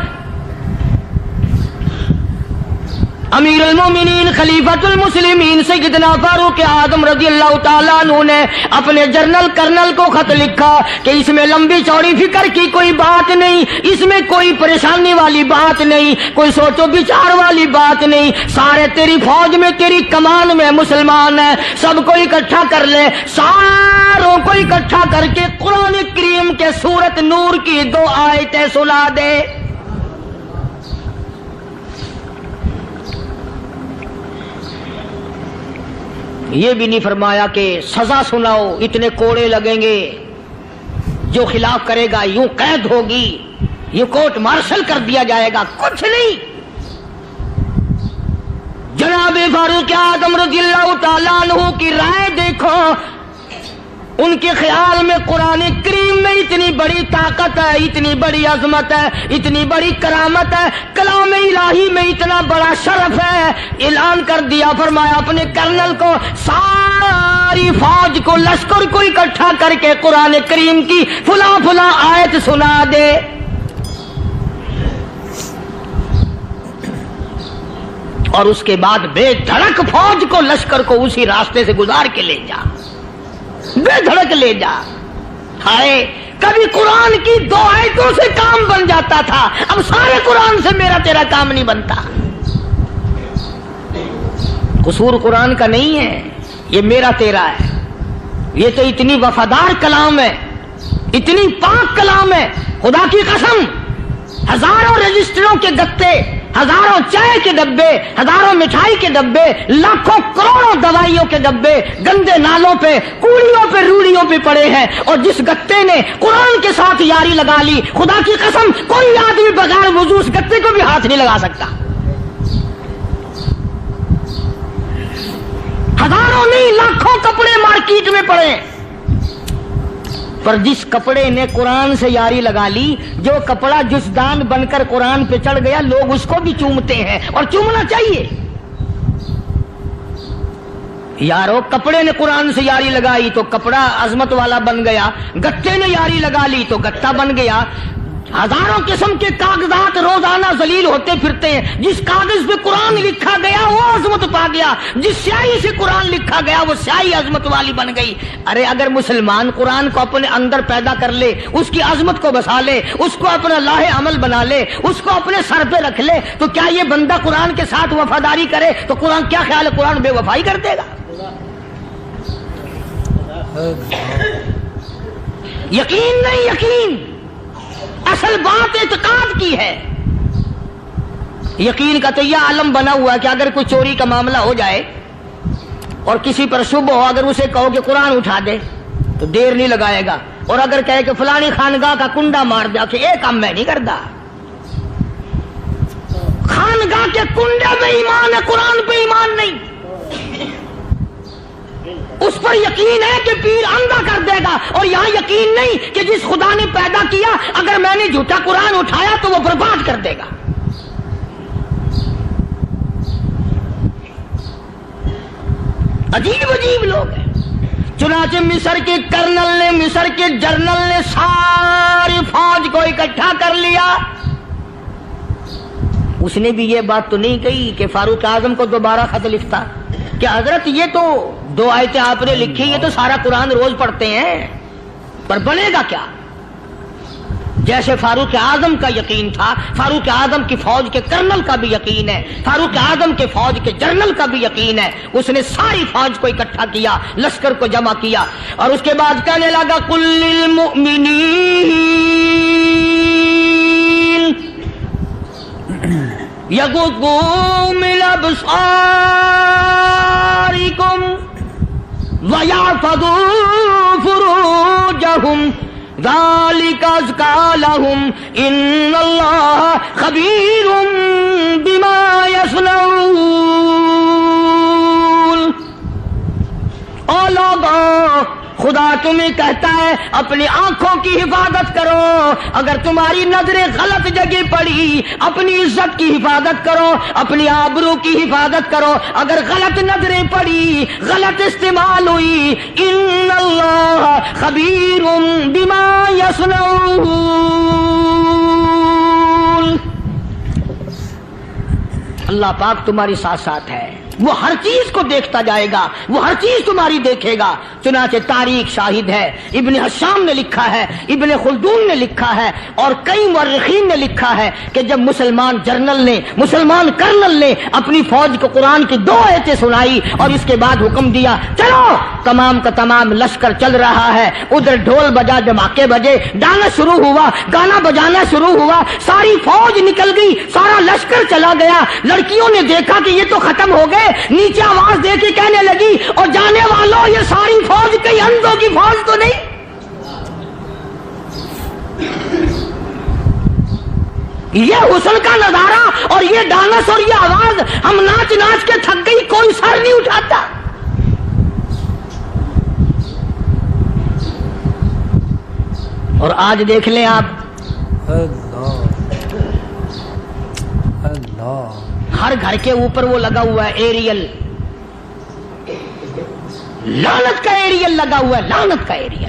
[SPEAKER 3] امیر المومنین خلیفۃ المسلمین سیدنا فاروق اعظم رضی اللہ تعالیٰ عنہ نے اپنے جنرل کرنل کو خط لکھا کہ اس میں لمبی چوڑی فکر کی کوئی بات نہیں، اس میں کوئی پریشانی والی بات نہیں، کوئی سوچ و بچار والی بات نہیں. سارے تیری فوج میں، تیری کمان میں مسلمان ہیں، سب کو اکٹھا کر لے، ساروں کو اکٹھا کر کے قرآن کریم کے سورت نور کی 2 آیتیں سنا دے. یہ بھی نہیں فرمایا کہ سزا سناؤ، اتنے کوڑے لگیں گے، جو خلاف کرے گا یوں قید ہوگی، یہ کورٹ مارشل کر دیا جائے گا. کچھ نہیں. جناب فاروق اعظم رضی اللہ تعالیٰ عنہ کی رائے دیکھو. ان کے خیال میں قرآن کریم میں اتنی بڑی طاقت ہے، اتنی بڑی عظمت ہے، اتنی بڑی کرامت ہے، کلام الہی میں اتنا بڑا شرف ہے. اعلان کر دیا، فرمایا اپنے کرنل کو ساری فوج کو، لشکر کو اکٹھا کر کے قرآن کریم کی فلاں فلاں آیت سنا دے. اور اس کے بعد بے دھڑک فوج کو، لشکر کو اسی راستے سے گزار کے لے جا، بے دھڑک لے جا. ہائے کبھی قرآن کی 2 آیتوں سے کام بن جاتا تھا، اب سارے قرآن سے میرا تیرا کام نہیں بنتا. قصور قرآن کا نہیں ہے، یہ میرا تیرا ہے. یہ تو اتنی وفادار کلام ہے، اتنی پاک کلام ہے، خدا کی قسم. ہزاروں رجسٹروں کے گتے، ہزاروں چائے کے ڈبے، ہزاروں مٹھائی کے ڈبے، لاکھوں کروڑوں دوائیوں کے ڈبے گندے نالوں پہ، کوڑیوں پہ، روڑیوں پہ پڑے ہیں. اور جس گتے نے قرآن کے ساتھ یاری لگا لی، خدا کی قسم کوئی آدمی بغیر وضو اس گتے کو بھی ہاتھ نہیں لگا سکتا. ہزاروں نہیں لاکھوں کپڑے مارکیٹ میں پڑے، پر جس کپڑے نے قرآن سے یاری لگا لی، جو کپڑا جسدان بن کر قرآن پہ چڑھ گیا، لوگ اس کو بھی چومتے ہیں اور چومنا چاہیے. یارو کپڑے نے قرآن سے یاری لگائی تو کپڑا عظمت والا بن گیا، گتے نے یاری لگا لی تو گتا بن گیا.
[SPEAKER 1] ہزاروں قسم کے کاغذات روزانہ ذلیل ہوتے پھرتے ہیں. جس کاغذ پہ قرآن لکھا گیا وہ عظمت پا گیا, جس سیاہی سے قرآن لکھا گیا وہ سیاہی عظمت والی بن گئی. ارے اگر مسلمان قرآن کو اپنے اندر پیدا کر لے, اس کی عظمت کو بسا لے, اس کو اپنا لاہ عمل بنا لے, اس کو اپنے سر پہ رکھ لے, تو کیا یہ بندہ قرآن کے ساتھ وفاداری کرے تو قرآن کیا خیال ہے قرآن بے وفائی کر دے گا؟ یقین نہیں, یقین اصل بات اعتقاد کی ہے. یقین کا تو یہ عالم بنا ہوا ہے کہ اگر کوئی چوری کا معاملہ ہو جائے اور کسی پر شبہ ہو, اگر اسے کہو کہ قرآن اٹھا دے تو دیر نہیں لگائے گا, اور اگر کہے کہ فلانی خانگاہ کا کنڈا مار دیا کہ یہ کام میں نہیں کرتا. خانگاہ کے کنڈے پہ ایمان ہے, قرآن پہ ایمان نہیں. اس پر یقین ہے کہ پیر اندھا کر دے گا, اور یہاں یقین نہیں کہ جس خدا نے پیدا کیا اگر میں نے جھوٹا قرآن اٹھایا تو وہ برباد کر دے گا. عجیب عجیب لوگ ہیں. چنانچہ مصر کے کرنل نے, مصر کے جنرل نے ساری فوج کو اکٹھا کر لیا. اس نے بھی یہ بات تو نہیں کہی کہ فاروق اعظم کو دوبارہ خط لکھتا کہ حضرت یہ تو 2 آیتیں آپ نے لکھی, یہ تو سارا قرآن روز پڑھتے ہیں, پر بنے گا کیا؟ جیسے فاروق اعظم کا یقین تھا, فاروق اعظم کی فوج کے کرنل کا بھی یقین ہے, فاروق اعظم کے فوج کے جنرل کا بھی یقین ہے. اس نے ساری فوج کو اکٹھا کیا, لشکر کو جمع کیا, اور اس کے بعد کہنے لگا قل للمؤمنین یغضوا من ابصارکم ویحفظوا فروجہم ذالک ازکی لہم ان اللہ خبیر بما یصنعون. او لوگوں, خدا تمہیں کہتا ہے اپنی آنکھوں کی حفاظت کرو. اگر تمہاری نظریں غلط جگہ پڑی, اپنی عزت کی حفاظت کرو, اپنی آبرو کی حفاظت کرو. اگر غلط نظریں پڑی, غلط استعمال ہوئی, ان اللہ خبیر بما یصنعون. اللہ پاک تمہاری ساتھ ساتھ ہے, وہ ہر چیز کو دیکھتا جائے گا, وہ ہر چیز تمہاری دیکھے گا. چنانچہ تاریخ شاہد ہے, ابن حشام نے لکھا ہے, ابن خلدون نے لکھا ہے, اور کئی مورخین نے لکھا ہے کہ جب مسلمان جنرل نے, مسلمان کرنل نے اپنی فوج کو قرآن کی 2 آیتیں سنائی اور اس کے بعد حکم دیا چلو, تمام کا تمام لشکر چل رہا ہے. ادھر ڈھول بجا, دھماکے بجے, ڈانا شروع ہوا, گانا بجانا شروع ہوا, ساری فوج نکل گئی, سارا لشکر چلا گیا. لڑکیوں نے دیکھا کہ یہ تو ختم ہو گئے, نیچے آواز دے کے کہنے لگی اور جانے والوں یہ ساری فوج کئی اندھوں کی فوج تو نہیں. یہ حسن کا نظارہ اور یہ ڈانس اور یہ آواز, ہم ناچ ناچ کے تھک گئی, کوئی سر نہیں اٹھاتا. اور آج دیکھ لیں آپ, ہر گھر کے اوپر وہ لگا ہوا ہے ایریل, لعنت کا ایریل لگا ہوا ہے, لعنت کا ایریل.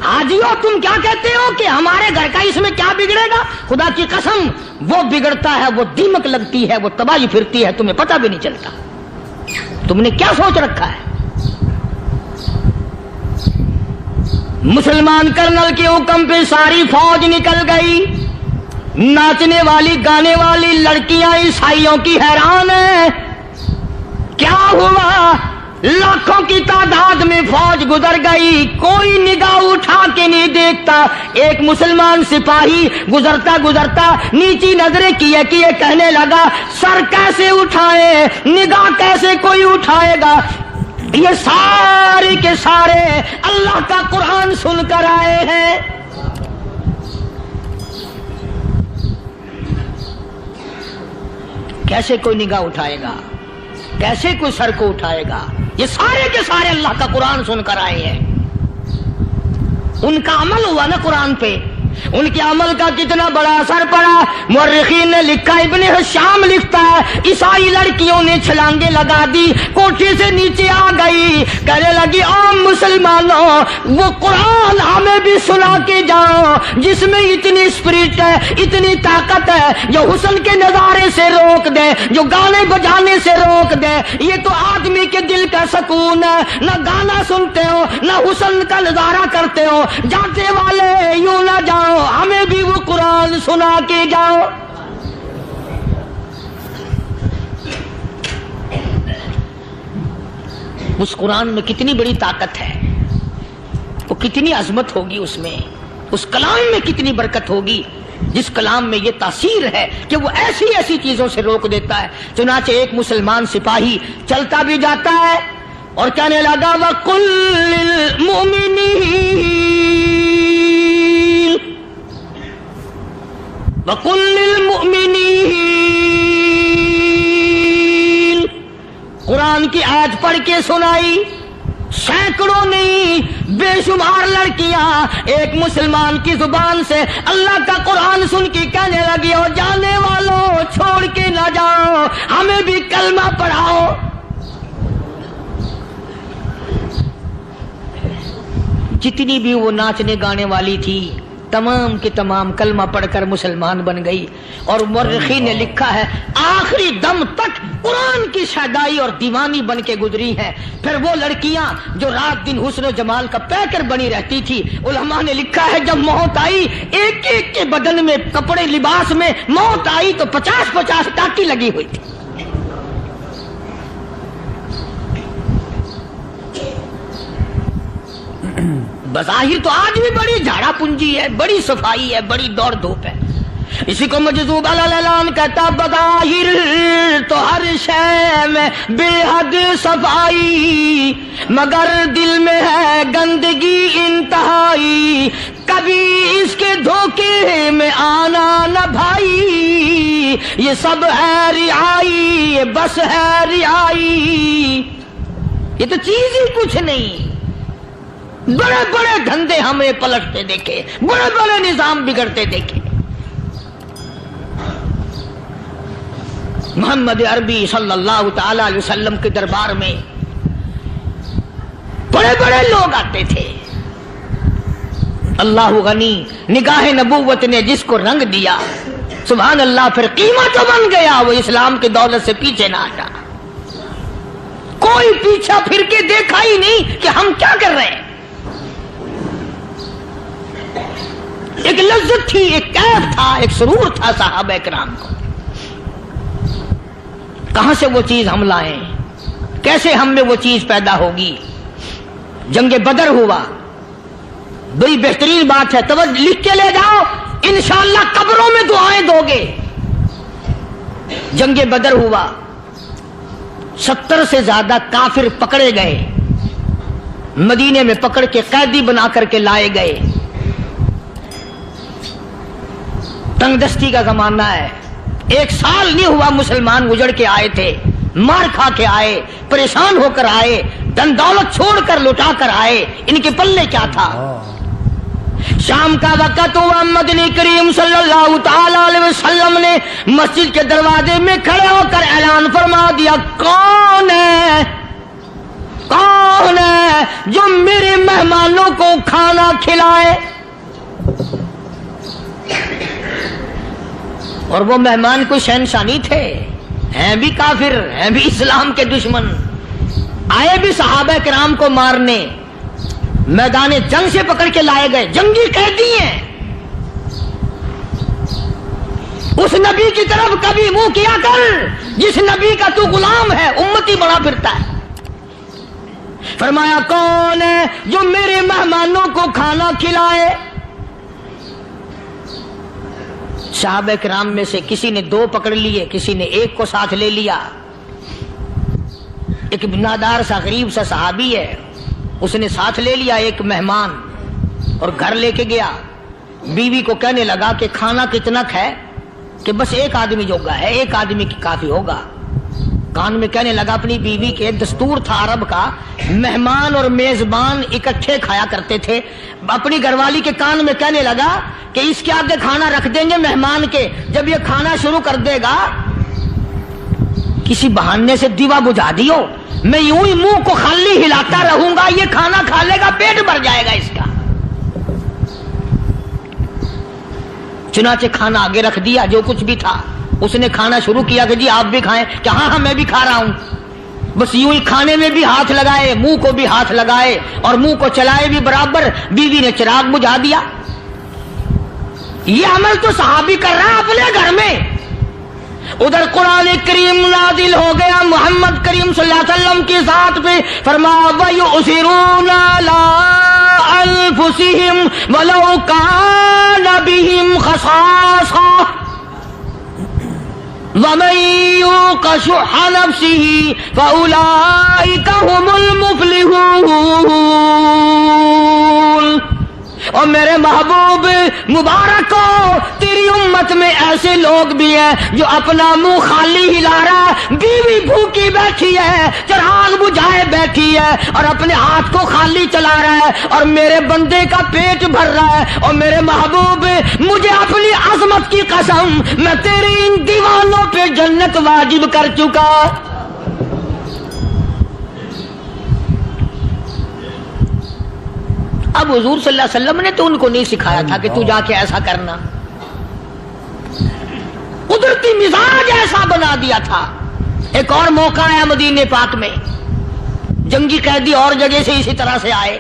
[SPEAKER 1] حاجیو تم کیا کہتے ہو کہ ہمارے گھر کا اس میں کیا بگڑے گا؟ خدا کی قسم وہ بگڑتا ہے, وہ دیمک لگتی ہے, وہ تباہی پھرتی ہے, تمہیں پتہ بھی نہیں چلتا. تم نے کیا سوچ رکھا ہے؟ مسلمان کرنل کے حکم پہ ساری فوج نکل گئی. ناچنے والی گانے والی لڑکیاں عیسائیوں کی حیران ہیں. کیا ہوا؟ لاکھوں کی تعداد میں فوج گزر گئی, کوئی نگاہ اٹھا کے نہیں دیکھتا. ایک مسلمان سپاہی گزرتا گزرتا نیچی نظریں کیے کیے کہنے لگا سر کیسے اٹھائے, نگاہ کیسے کوئی اٹھائے گا؟ یہ سارے کے سارے اللہ کا قرآن سن کر آئے ہیں. کیسے کوئی نگاہ اٹھائے گا, کیسے کوئی سر کو اٹھائے گا؟ یہ سارے کے سارے اللہ کا قرآن سن کر آئے ہیں. ان کا عمل ہوا نا قرآن پہ, ان کے عمل کا کتنا بڑا اثر پڑا. مورخین نے لکھا, ابن حشام لکھتا ہے, عیسائی لڑکیوں نے چھلانگے لگا دی, کوٹھی سے نیچے آ گئی, کہنے لگی عام مسلمانوں وہ قرآن ہمیں بھی سنا کے جاؤ جس میں اتنی اسپرٹ ہے, اتنی طاقت ہے, جو حسن کے نظارے سے روک دے, جو گانے بجانے سے روک دے. یہ تو آدمی کے دل کا سکون ہے, نہ گانا سنتے ہو نہ حسن کا نظارہ کرتے ہو. جاتے والے یوں نہ جاؤ, ہمیں بھی وہ قرآن سنا کے جاؤ. اس قرآن میں کتنی بڑی طاقت ہے, وہ کتنی عظمت ہوگی اس میں, اس کلام میں کتنی برکت ہوگی, جس کلام میں یہ تاثیر ہے کہ وہ ایسی ایسی چیزوں سے روک دیتا ہے. چنانچہ ایک مسلمان سپاہی چلتا بھی جاتا ہے اور کہنے لگا وَقُلْ لِلْمُؤْمِنِينَ, قرآن کی آیت پڑھ کے سنائی. سینکڑوں نہیں بے شمار لڑکیاں ایک مسلمان کی زبان سے اللہ کا قرآن سن کے کہنے لگی, اور جانے والوں چھوڑ کے نہ جاؤ, ہمیں بھی کلمہ پڑھاؤ. جتنی بھی وہ ناچنے گانے والی تھی تمام کی تمام کلمہ پڑھ کر مسلمان بن گئی. اور مورخین نے لکھا ہے آخری دم تک قرآن کی شیدائی اور دیوانی بن کے گزری ہے. پھر وہ لڑکیاں جو رات دن حسن و جمال کا پیکر بنی رہتی تھی, علماء نے لکھا ہے جب موت آئی ایک ایک کے بدن میں کپڑے لباس میں موت آئی تو 50-50 ٹاکی لگی ہوئی تھی. بظاہر تو آج بھی بڑی جھاڑا پنجی ہے, بڑی صفائی ہے, بڑی دوڑ دھوپ ہے. اسی کو مجذوب الاعلان کہتا, بظاہر تو ہر شے میں بے حد صفائی, مگر دل میں ہے گندگی انتہائی, کبھی اس کے دھوکے میں آنا نہ بھائی, یہ سب ہے رعائی, یہ بس ہے رعائی. یہ تو چیز ہی کچھ نہیں. بڑے بڑے دھندے ہمیں پلٹتے دیکھے, بڑے بڑے نظام بگڑتے دیکھے. محمد عربی صلی اللہ تعالی علیہ وسلم کے دربار میں بڑے بڑے لوگ آتے تھے. اللہ غنی, نگاہ نبوت نے جس کو رنگ دیا سبحان اللہ, پھر قیمت تو بن گیا, وہ اسلام کی دولت سے پیچھے نہ ہٹا. کوئی پیچھا پھر کے دیکھا ہی نہیں کہ ہم کیا کر رہے ہیں. ایک لذت تھی, ایک کیف تھا, ایک سرور تھا صحابہ کرام کو. کہاں سے وہ چیز ہم لائیں, کیسے ہم میں وہ چیز پیدا ہوگی. جنگ بدر ہوا, بڑی بہترین بات ہے, توجہ لکھ کے لے جاؤ, انشاءاللہ قبروں میں دعائیں دو گے. جنگ بدر ہوا, 70 سے زیادہ کافر پکڑے گئے, مدینے میں پکڑ کے قیدی بنا کر کے لائے گئے. تنگ دستی کا زمانہ ہے, 1 سال نہیں ہوا مسلمان اجڑ کے آئے تھے, مار کھا کے آئے, پریشان ہو کر آئے, دن دولت چھوڑ کر لوٹا کر آئے. ان کے پلے کیا تھا. شام کا وقت ہوا, مدنی کریم صلی اللہ تعالی علیہ وسلم نے مسجد کے دروازے میں کھڑے ہو کر اعلان فرما دیا, کون ہے, کون ہے جو میرے مہمانوں کو کھانا کھلائے. اور وہ مہمان کوئی شہنشاہ نہیں تھے, ہیں بھی کافر, ہیں بھی اسلام کے دشمن, آئے بھی صحابہ کرام کو مارنے, میدان جنگ سے پکڑ کے لائے گئے, جنگی قیدی ہیں. اس نبی کی طرف کبھی منہ کیا کر جس نبی کا تو غلام ہے, امتی بڑا پھرتا ہے. فرمایا کون ہے جو میرے مہمانوں کو کھانا کھلائے. صحابہ کرام میں سے کسی نے 2 پکڑ لیے, کسی نے 1 کو ساتھ لے لیا. ایک بنادار سا غریب سا صحابی ہے, اس نے ساتھ لے لیا ایک مہمان اور گھر لے کے گیا. بیوی کو کہنے لگا کہ کھانا کتنا ہے, کہ بس 1 آدمی جوگا ہے, 1 آدمی کی کافی ہوگا. کان میں کہنے لگا اپنی بیوی کے، دستور تھا عرب کا، مہمان اور میزبان اکٹھے کھایا کرتے تھے، اپنی گھر والی کے کان میں کہنے لگا کہ اس کے آگے کھانا رکھ دیں گے مہمان کے، جب یہ کھانا شروع کر دے گا کسی بہانے سے دیوا بجھا دیو، میں یوں ہی منہ کو خالی ہلاتا رہوں گا، یہ کھانا کھا لے گا، پیٹ بھر جائے گا اس کا۔ چنانچہ کھانا آگے رکھ دیا، جو کچھ بھی تھا، اس نے کھانا شروع کیا کہ جی آپ بھی کھائیں، کہ ہاں ہاں میں بھی کھا رہا ہوں۔ بس یوں ہی کھانے میں بھی ہاتھ لگائے، منہ کو بھی ہاتھ لگائے اور منہ کو چلائے بھی برابر، بیوی نے چراغ بجھا دیا۔ یہ عمل تو صحابی کر رہا ہے اپنے گھر میں، ادھر قرآن کریم نازل ہو گیا محمد کریم صلی اللہ علیہ وسلم کی ذات پہ، فرمایا وَيُؤْثِرُونَ عَلَىٰ أَنفُسِهِمْ وَلَوْ كَانَ بِهِمْ خَصَاصَةٌ وَمَن يُوقَ شُحَّ نَفْسِهِ فَأُولَٰئِكَ هُمُ الْمُفْلِحُونَ۔ اور میرے محبوب مبارک ہو، تیری امت میں ایسے لوگ بھی ہیں جو اپنا منہ خالی ہلا رہا ہے، بیوی بھوکی بیٹھی ہے، چراغ بجھائے بیٹھی ہے اور اپنے ہاتھ کو خالی چلا رہا ہے اور میرے بندے کا پیٹ بھر رہا ہے۔ اور میرے محبوب مجھے اپنی عظمت کی قسم، میں تیری ان دیوانوں پہ جنت واجب کر چکا۔ اب حضور صلی اللہ علیہ وسلم نے تو ان کو نہیں سکھایا تھا کہ تو جا کے ایسا کرنا، قدرتی مزاج ایسا بنا دیا تھا۔ ایک اور موقع آیا مدینے پاک میں، جنگی قیدی اور جگہ سے اسی طرح سے آئے،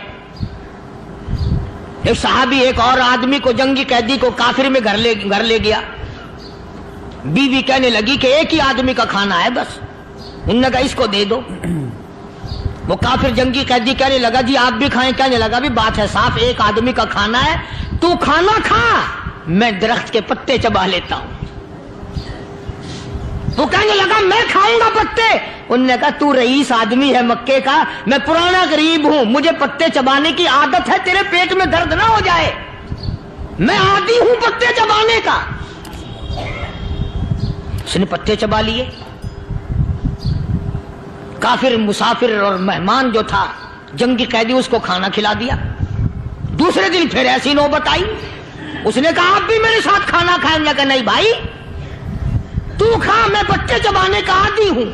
[SPEAKER 1] ایک صحابی ایک اور آدمی کو، جنگی قیدی کو کافر میں گھر لے گیا۔ بیوی کہنے لگی کہ ایک ہی آدمی کا کھانا ہے بس، انہوں نے کہا اس کو دے دو۔ وہ کافر جنگی قیدی کہنے لگا جی آپ بھی کھائیں، کہنے لگا بھی بات ہے صاف، ایک آدمی کا کھانا ہے، تو کھانا کھا، میں درخت کے پتے چبا لیتا ہوں۔ وہ کہنے لگا میں کھاؤں گا پتے، انہوں نے کہا تو رئیس آدمی ہے مکے کا، میں پرانا غریب ہوں، مجھے پتے چبانے کی عادت ہے، تیرے پیٹ میں درد نہ ہو جائے، میں عادی ہوں پتے چبانے کا۔ اس نے پتے چبا لیے، کافر مسافر اور مہمان جو تھا جنگی قیدی اس کو کھانا کھلا دیا۔ دوسرے دن پھر ایسی نوبت آئی، اس نے کہا آپ بھی میرے ساتھ کھانا کھائیں گے؟ کہ نہیں بھائی تو کھا، میں پتے چبانے کا عادی ہوں۔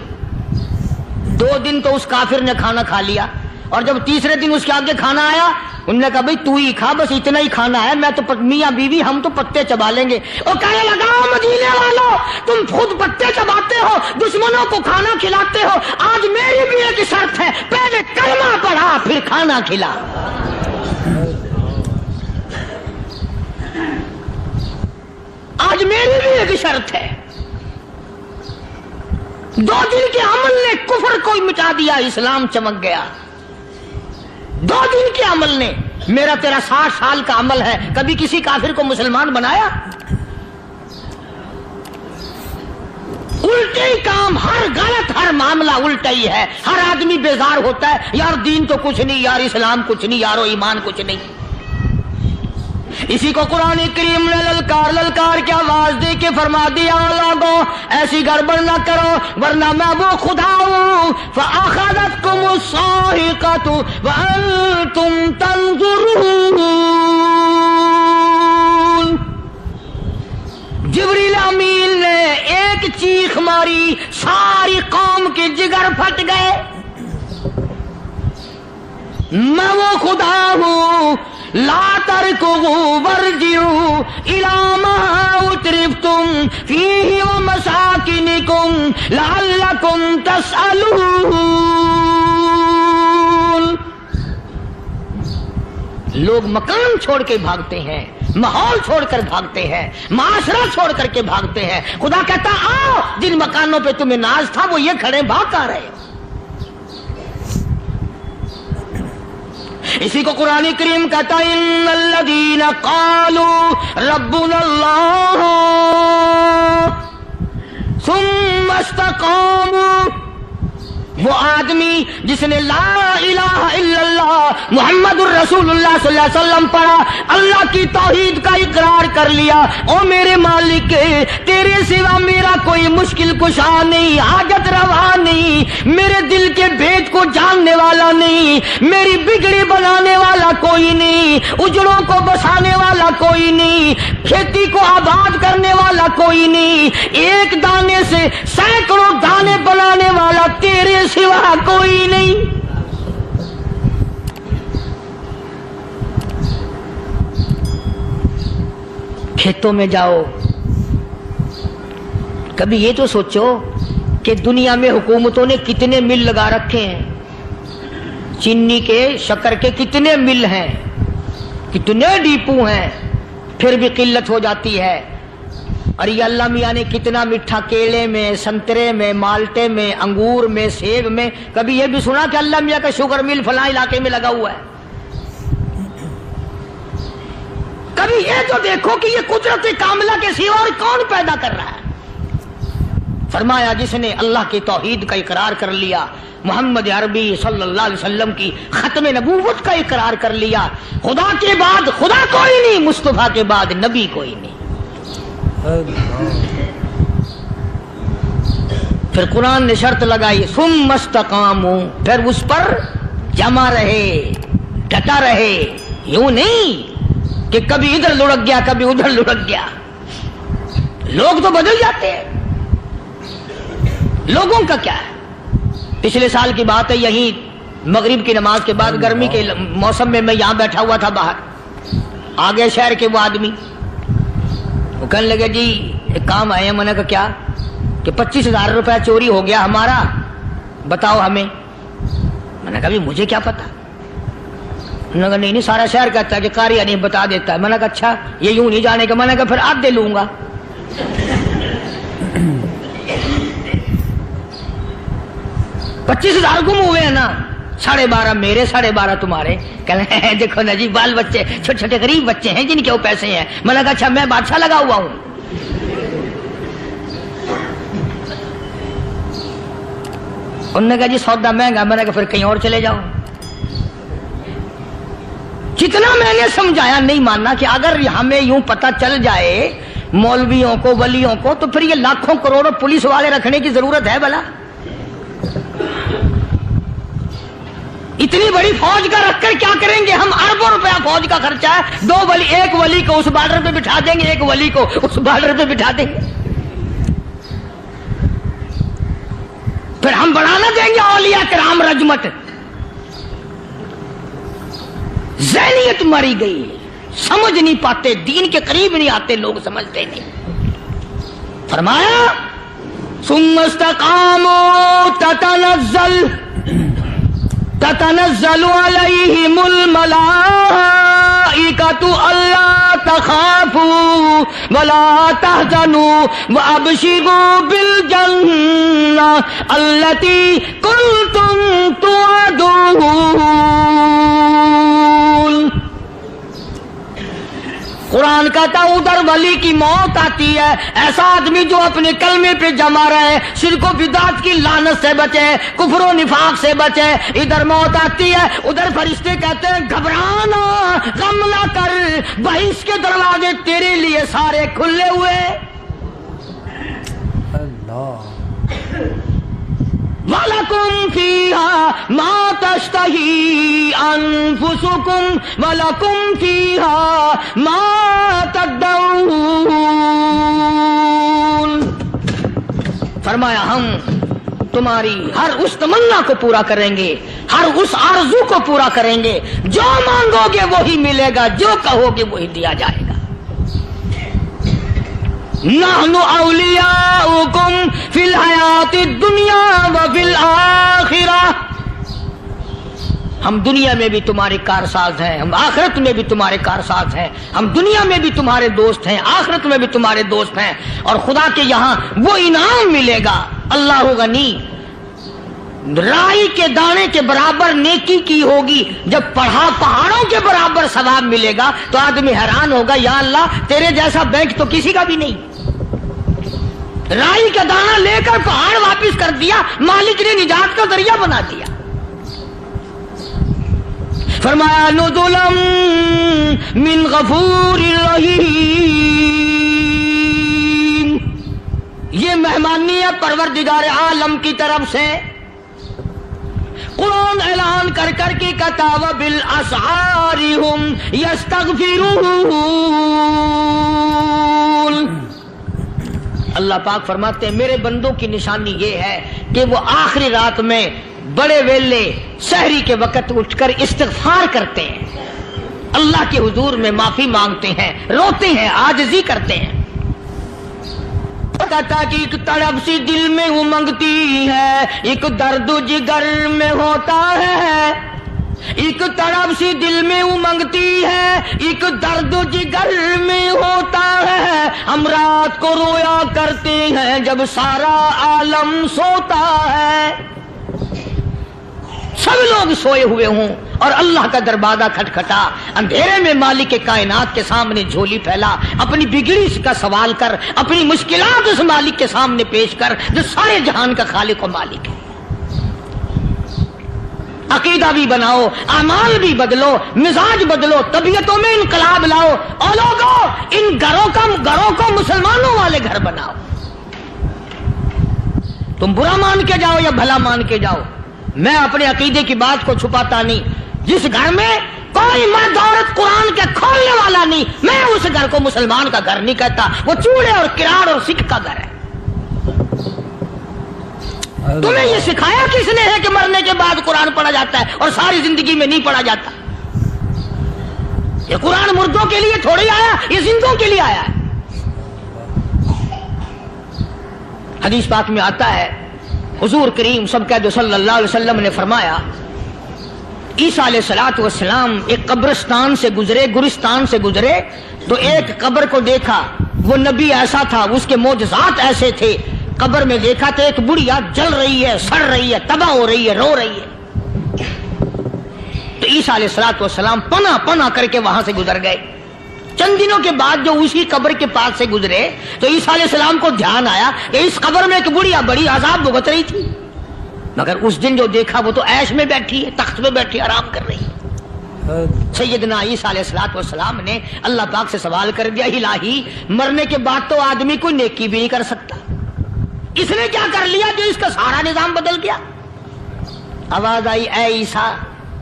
[SPEAKER 1] 2 دن تو اس کافر نے کھانا کھا لیا، اور جب تیسرے دن اس کے آگے کھانا آیا، انہوں نے کہا بھائی تو ہی کھا، بس اتنا ہی کھانا ہے، میں تو میاں بیوی ہم تو پتے چبا لیں گے۔ اور کہنے لگا مدینے والوں تم خود پتے چباتے ہو، دشمنوں کو کھانا کھلاتے ہو، آج میری بھی ایک شرط ہے، پہلے کلمہ پڑھا پھر کھانا کھلا۔ آج میری بھی ایک شرط ہے۔ 2 دن کے عمل نے کفر کو مٹا دیا، اسلام چمک گیا۔ 2 دن کے عمل نے، میرا تیرا 60 سال کا عمل ہے، کبھی کسی کافر کو مسلمان بنایا؟ الٹے ہی کام، ہر غلط، ہر معاملہ الٹا ہی ہے، ہر آدمی بیزار ہوتا ہے، یار دین تو کچھ نہیں، یار اسلام کچھ نہیں، یارو ایمان کچھ نہیں۔ اسی کو قرآن کریم نے للکار کی آواز دے کے فرما دیا لوگوں ایسی گڑبڑ نہ کرو ورنہ میں وہ خدا ہوں فَأَخَذَتْكُمُ الصَّاعِقَةُ وَأَنْتُمْ تَنْظُرُونَ۔ جبریل امین نے ایک چیخ ماری، ساری قوم کے جگر پھٹ گئے، میں وہ خدا ہوں لا تركضوا وارجعوا إلى ما أترفتم فيه ومساكنكم لعلكم تسألون۔ لوگ مکان چھوڑ کے بھاگتے ہیں، ماحول چھوڑ کر بھاگتے ہیں، معاشرہ چھوڑ کر کے بھاگتے ہیں، خدا کہتا آؤ جن مکانوں پہ تمہیں ناز تھا وہ یہ کھڑے بھاگ آ رہے۔ اسی کو قرآن کریم کہتا ہے ان الذین قالوا ربنا اللہ ثم استقاموا وہ آدمی جس نے لا الہ الا اللہ محمد الرسول اللہ صلی اللہ علیہ وسلم پڑھا، اللہ کی توحید کا اقرار کر لیا، او میرے مالک تیرے سوا میرا کوئی مشکل کشا نہیں، حاجت روا نہیں، میرے دل کے بھید کو جاننے والا نہیں، میری بگڑی بنانے والا کوئی نہیں، اجڑوں کو بسانے والا کوئی نہیں، کھیتی کو آباد کرنے والا کوئی نہیں، ایک دانے سے سینکڑوں دانے بنانے والا تیرے سوا کوئی نہیں۔ کھیتوں میں جاؤ، کبھی یہ تو سوچو کہ دنیا میں حکومتوں نے کتنے مل لگا رکھے ہیں، چینی کے، شکر کے کتنے مل ہیں، کتنے ڈیپو ہیں، پھر بھی قلت ہو جاتی ہے۔ اور یہ اللہ میاں نے کتنا میٹھا کیلے میں، سنترے میں، مالٹے میں، انگور میں، سیب میں، کبھی یہ بھی سنا کہ اللہ میاں کا شوگر مل فلاں علاقے میں لگا ہوا ہے؟ کبھی یہ تو دیکھو کہ یہ قدرت کاملہ کے سوا اور کون پیدا کر رہا ہے؟ فرمایا جس نے اللہ کی توحید کا اقرار کر لیا، محمد عربی صلی اللہ علیہ وسلم کی ختم نبوت کا اقرار کر لیا، خدا کے بعد خدا کوئی نہیں، مصطفیٰ کے بعد نبی کوئی نہیں۔ پھر قرآن نے شرط لگائی ثم استقاموا، پھر اس پر جمع رہے، ڈٹا رہے، یوں نہیں کہ کبھی ادھر لڑک گیا کبھی ادھر لڑک گیا۔ لوگ تو بدل جاتے ہیں، لوگوں کا کیا ہے؟ پچھلے سال کی بات ہے، یہیں مغرب کی نماز کے بعد گرمی کے موسم میں یہاں بیٹھا ہوا تھا، باہر آ گئے شہر کے وہ آدمی، وہ کہنے لگے جی ایک کام آئے ہیں۔ میں نے کہا کیا؟ کہ 25,000 روپے چوری ہو گیا ہمارا، بتاؤ ہمیں۔ میں نے کہا بھی مجھے کیا پتا؟ انہوں نے کہا نہیں سارا شہر کہتا ہے کہ قاری نہیں بتا دیتا ہے۔ میں نے کہا اچھا یہ یوں نہیں جانے کا؟ میں نے کہا پھر آدھے لوں گا۔ 25,000 گم ہوئے ہیں نا، 12.5 میرے 12.5 تمہارے۔ کہنے ہیں دیکھو نا جی بال بچے چھوٹے چھوٹے غریب بچے ہیں جن کے وہ پیسے ہیں۔ میں نے کہا اچھا میں بادشاہ لگا ہوا ہوں؟ انہوں نے کہا جی سودا مہنگا۔ میں نے کہا پھر کہیں اور چلے جاؤ۔ جتنا میں نے سمجھایا نہیں ماننا کہ اگر ہمیں یوں پتہ چل جائے مولویوں کو، ولیوں کو، تو پھر یہ لاکھوں کروڑوں پولیس والے رکھنے کی ضرورت ہے بھلا؟ اتنی بڑی فوج کا رکھ کر کیا کریں گے ہم؟ اربوں روپیہ فوج کا خرچہ ہے، 2 ولی، ایک ولی کو اس بارڈر پہ بٹھا دیں گے، ایک ولی کو اس بارڈر پہ بٹھا دیں گے، پھر ہم بڑھانا دیں گے اولیاء کرام رجمت۔ ذہنیت ماری گئی، سمجھ نہیں پاتے، دین کے قریب نہیں آتے لوگ، سمجھتے نہیں۔ فرمایا ثم استقاموا تتنزل علیہم الملائکۃ الا تخافوا ولا تحزنوا وابشروا بالجنہ التی کنتم توعدون۔ قرآن کہتا ہے ادھر ولی کی موت آتی ہے، ایسا آدمی جو اپنے کلمے پہ جمع رہے، شرک و بدعت کی لعنت سے بچے، کفر و نفاق سے بچے۔ ادھر موت آتی ہے، ادھر فرشتے کہتے ہیں گھبرانا، غم نہ کر، بہشت کے دروازے تیرے لیے سارے کھلے ہوئے۔ اللہ وَلَكُمْ فِيهَا مَا تَشْتَهِي أَنفُسُكُمْ وَلَكُمْ فِيهَا مَا تَدَّعُونَ۔ فرمایا ہم تمہاری ہر اس تمنا کو پورا کریں گے، ہر اس آرزو کو پورا کریں گے، جو مانگو گے وہی ملے گا، جو کہو گے وہی دیا جائے گا۔ نحن اولیاؤکم فی الحیات الدنیا وفی الآخرہ، ہم دنیا میں بھی تمہارے کارساز ہیں، ہم آخرت میں بھی تمہارے کارساز ہیں، ہم دنیا میں بھی تمہارے دوست ہیں، آخرت میں بھی تمہارے دوست ہیں، اور خدا کے یہاں وہ انعام ملے گا۔ اللہ غنی، رائی کے دانے کے برابر نیکی کی ہوگی، جب پہاڑوں کے برابر ثواب ملے گا تو آدمی حیران ہوگا، یا اللہ تیرے جیسا بینک تو کسی کا بھی نہیں۔ رائی کا دانہ لے کر پہاڑ واپس کر دیا، مالک نے نجات کا ذریعہ بنا دیا۔ فرمایا نزلا من غفور رحیم، یہ مہمانی ہے پروردگار عالم کی طرف سے۔ قرآن اعلان کر کر کے کہتا وبالاسحار ہم یستغفرون۔ اللہ پاک فرماتے ہیں میرے بندوں کی نشانی یہ ہے کہ وہ آخری رات میں بڑے ویلے سحری کے وقت اٹھ کر استغفار کرتے ہیں، اللہ کے حضور میں معافی مانگتے ہیں، روتے ہیں، عاجزی کرتے ہیں۔ کہتا کہ ایک تڑپ سی دل میں امنگتی ہے، ایک درد جگر میں ہوتا ہے، ایک تڑپ سی دل میں امنگتی ہے، ایک درد جگر میں ہوتا ہے، ہم رات کو رویا کرتے ہیں جب سارا عالم سوتا ہے۔ سب لوگ سوئے ہوئے ہوں اور اللہ کا دروازہ کھٹکھٹا، اندھیرے میں مالک کائنات کے سامنے جھولی پھیلا، اپنی بگڑی کا سوال کر، اپنی مشکلات اس مالک کے سامنے پیش کر جو سارے جہان کا خالق و مالک ہے۔ عقیدہ بھی بناؤ، اعمال بھی بدلو، مزاج بدلو، طبیعتوں میں انقلاب لاؤ، اور لوگوں ان گھروں کو مسلمانوں والے گھر بناؤ۔ تم برا مان کے جاؤ یا بھلا مان کے جاؤ، میں اپنے عقیدے کی بات کو چھپاتا نہیں۔ جس گھر میں کوئی مرد عورت قرآن کے کھولنے والا نہیں، میں اس گھر کو مسلمان کا گھر نہیں کہتا، وہ چوڑے اور کراڑ اور سکھ کا گھر ہے۔ تمہیں یہ سکھایا کس نے ہے کہ مرنے کے بعد قرآن پڑھا جاتا ہے اور ساری زندگی میں نہیں پڑھا جاتا؟ یہ قرآن مردوں کے لیے تھوڑی آیا، یہ زندوں کے لیے آیا ہے۔ حدیث پاک میں آتا ہے حضور کریم سب کا جو صلی اللہ علیہ وسلم نے فرمایا عیسیٰ علیہ السلام ایک قبرستان سے گزرے، گورستان سے گزرے تو ایک قبر کو دیکھا، وہ نبی ایسا تھا، اس کے معجزات ایسے تھے۔ قبر میں دیکھا تو ایک بڑھیا جل رہی ہے، سڑ رہی ہے، تباہ ہو رہی ہے، رو رہی ہے۔ تو عیسیٰ علیہ السلام پناہ کر کے وہاں سے گزر گئے۔ چند دنوں کے بعد جو اسی قبر کے پاس سے گزرے تو عیسیٰ علیہ السلام کو دھیان آیا کہ اس قبر میں ایک بڑھیا بڑی عذاب بھگت رہی تھی، مگر اس دن جو دیکھا وہ تو عیش میں بیٹھی ہے، تخت میں بیٹھی آرام کر رہی ہے۔ سیدنا عیسیٰ علیہ السلام نے اللہ پاک سے سوال کر دیا، الہی مرنے کے بعد تو آدمی کوئی نیکی بھی نہیں کر سکتا، اس نے کیا کر لیا جو اس کا سارا نظام بدل گیا؟ آواز آئی اے عیسیٰ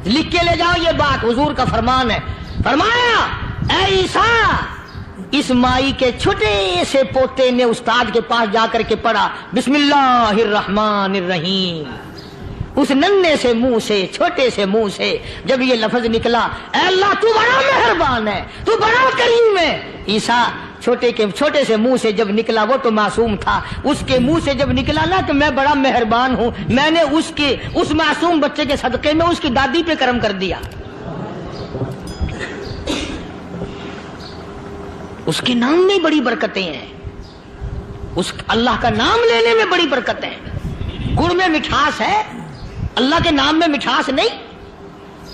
[SPEAKER 1] لکھ کے لے جاؤ یہ بات، حضور کا فرمان ہے۔ فرمایا اے عیسیٰ اس مائی کے چھوٹے سے پوتے نے استاد کے پاس جا کر کے پڑھا بسم اللہ الرحمن الرحیم، اس ننھے سے منہ سے، چھوٹے سے منہ سے جب یہ لفظ نکلا اے اللہ تو بڑا مہربان ہے، تو بڑا کریم ہے۔ عیسیٰ چھوٹے سے منہ سے جب نکلا، وہ تو معصوم تھا، اس کے منہ سے جب نکلا نا تو میں بڑا مہربان ہوں، میں نے اس معصوم بچے کے صدقے میں اس کی دادی پہ کرم کر دیا۔ اس کے نام میں بڑی برکتیں ہیں، اس اللہ کا نام لینے میں بڑی برکتیں ہیں۔ گڑ میں مٹھاس ہے، اللہ کے نام میں مٹھاس نہیں۔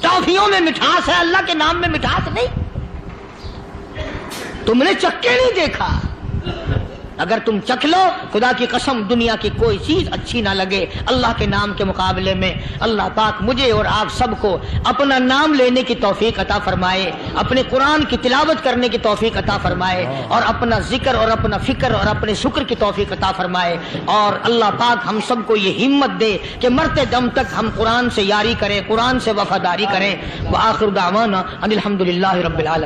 [SPEAKER 1] ٹافیوں میں مٹھاس ہے، اللہ کے نام میں مٹھاس نہیں۔ تم نے چکھ کے نہیں دیکھا، اگر تم چکھ لو خدا کی قسم دنیا کی کوئی چیز اچھی نہ لگے اللہ کے نام کے مقابلے میں۔ اللہ پاک مجھے اور آپ سب کو اپنا نام لینے کی توفیق عطا فرمائے، اپنے قرآن کی تلاوت کرنے کی توفیق عطا فرمائے، اور اپنا ذکر اور اپنا فکر اور اپنے شکر کی توفیق عطا فرمائے، اور اللہ پاک ہم سب کو یہ ہمت دے کہ مرتے دم تک ہم قرآن سے یاری کریں، قرآن سے وفاداری کریں۔ وآخر دعوانا ان الحمدللہ رب العالمین۔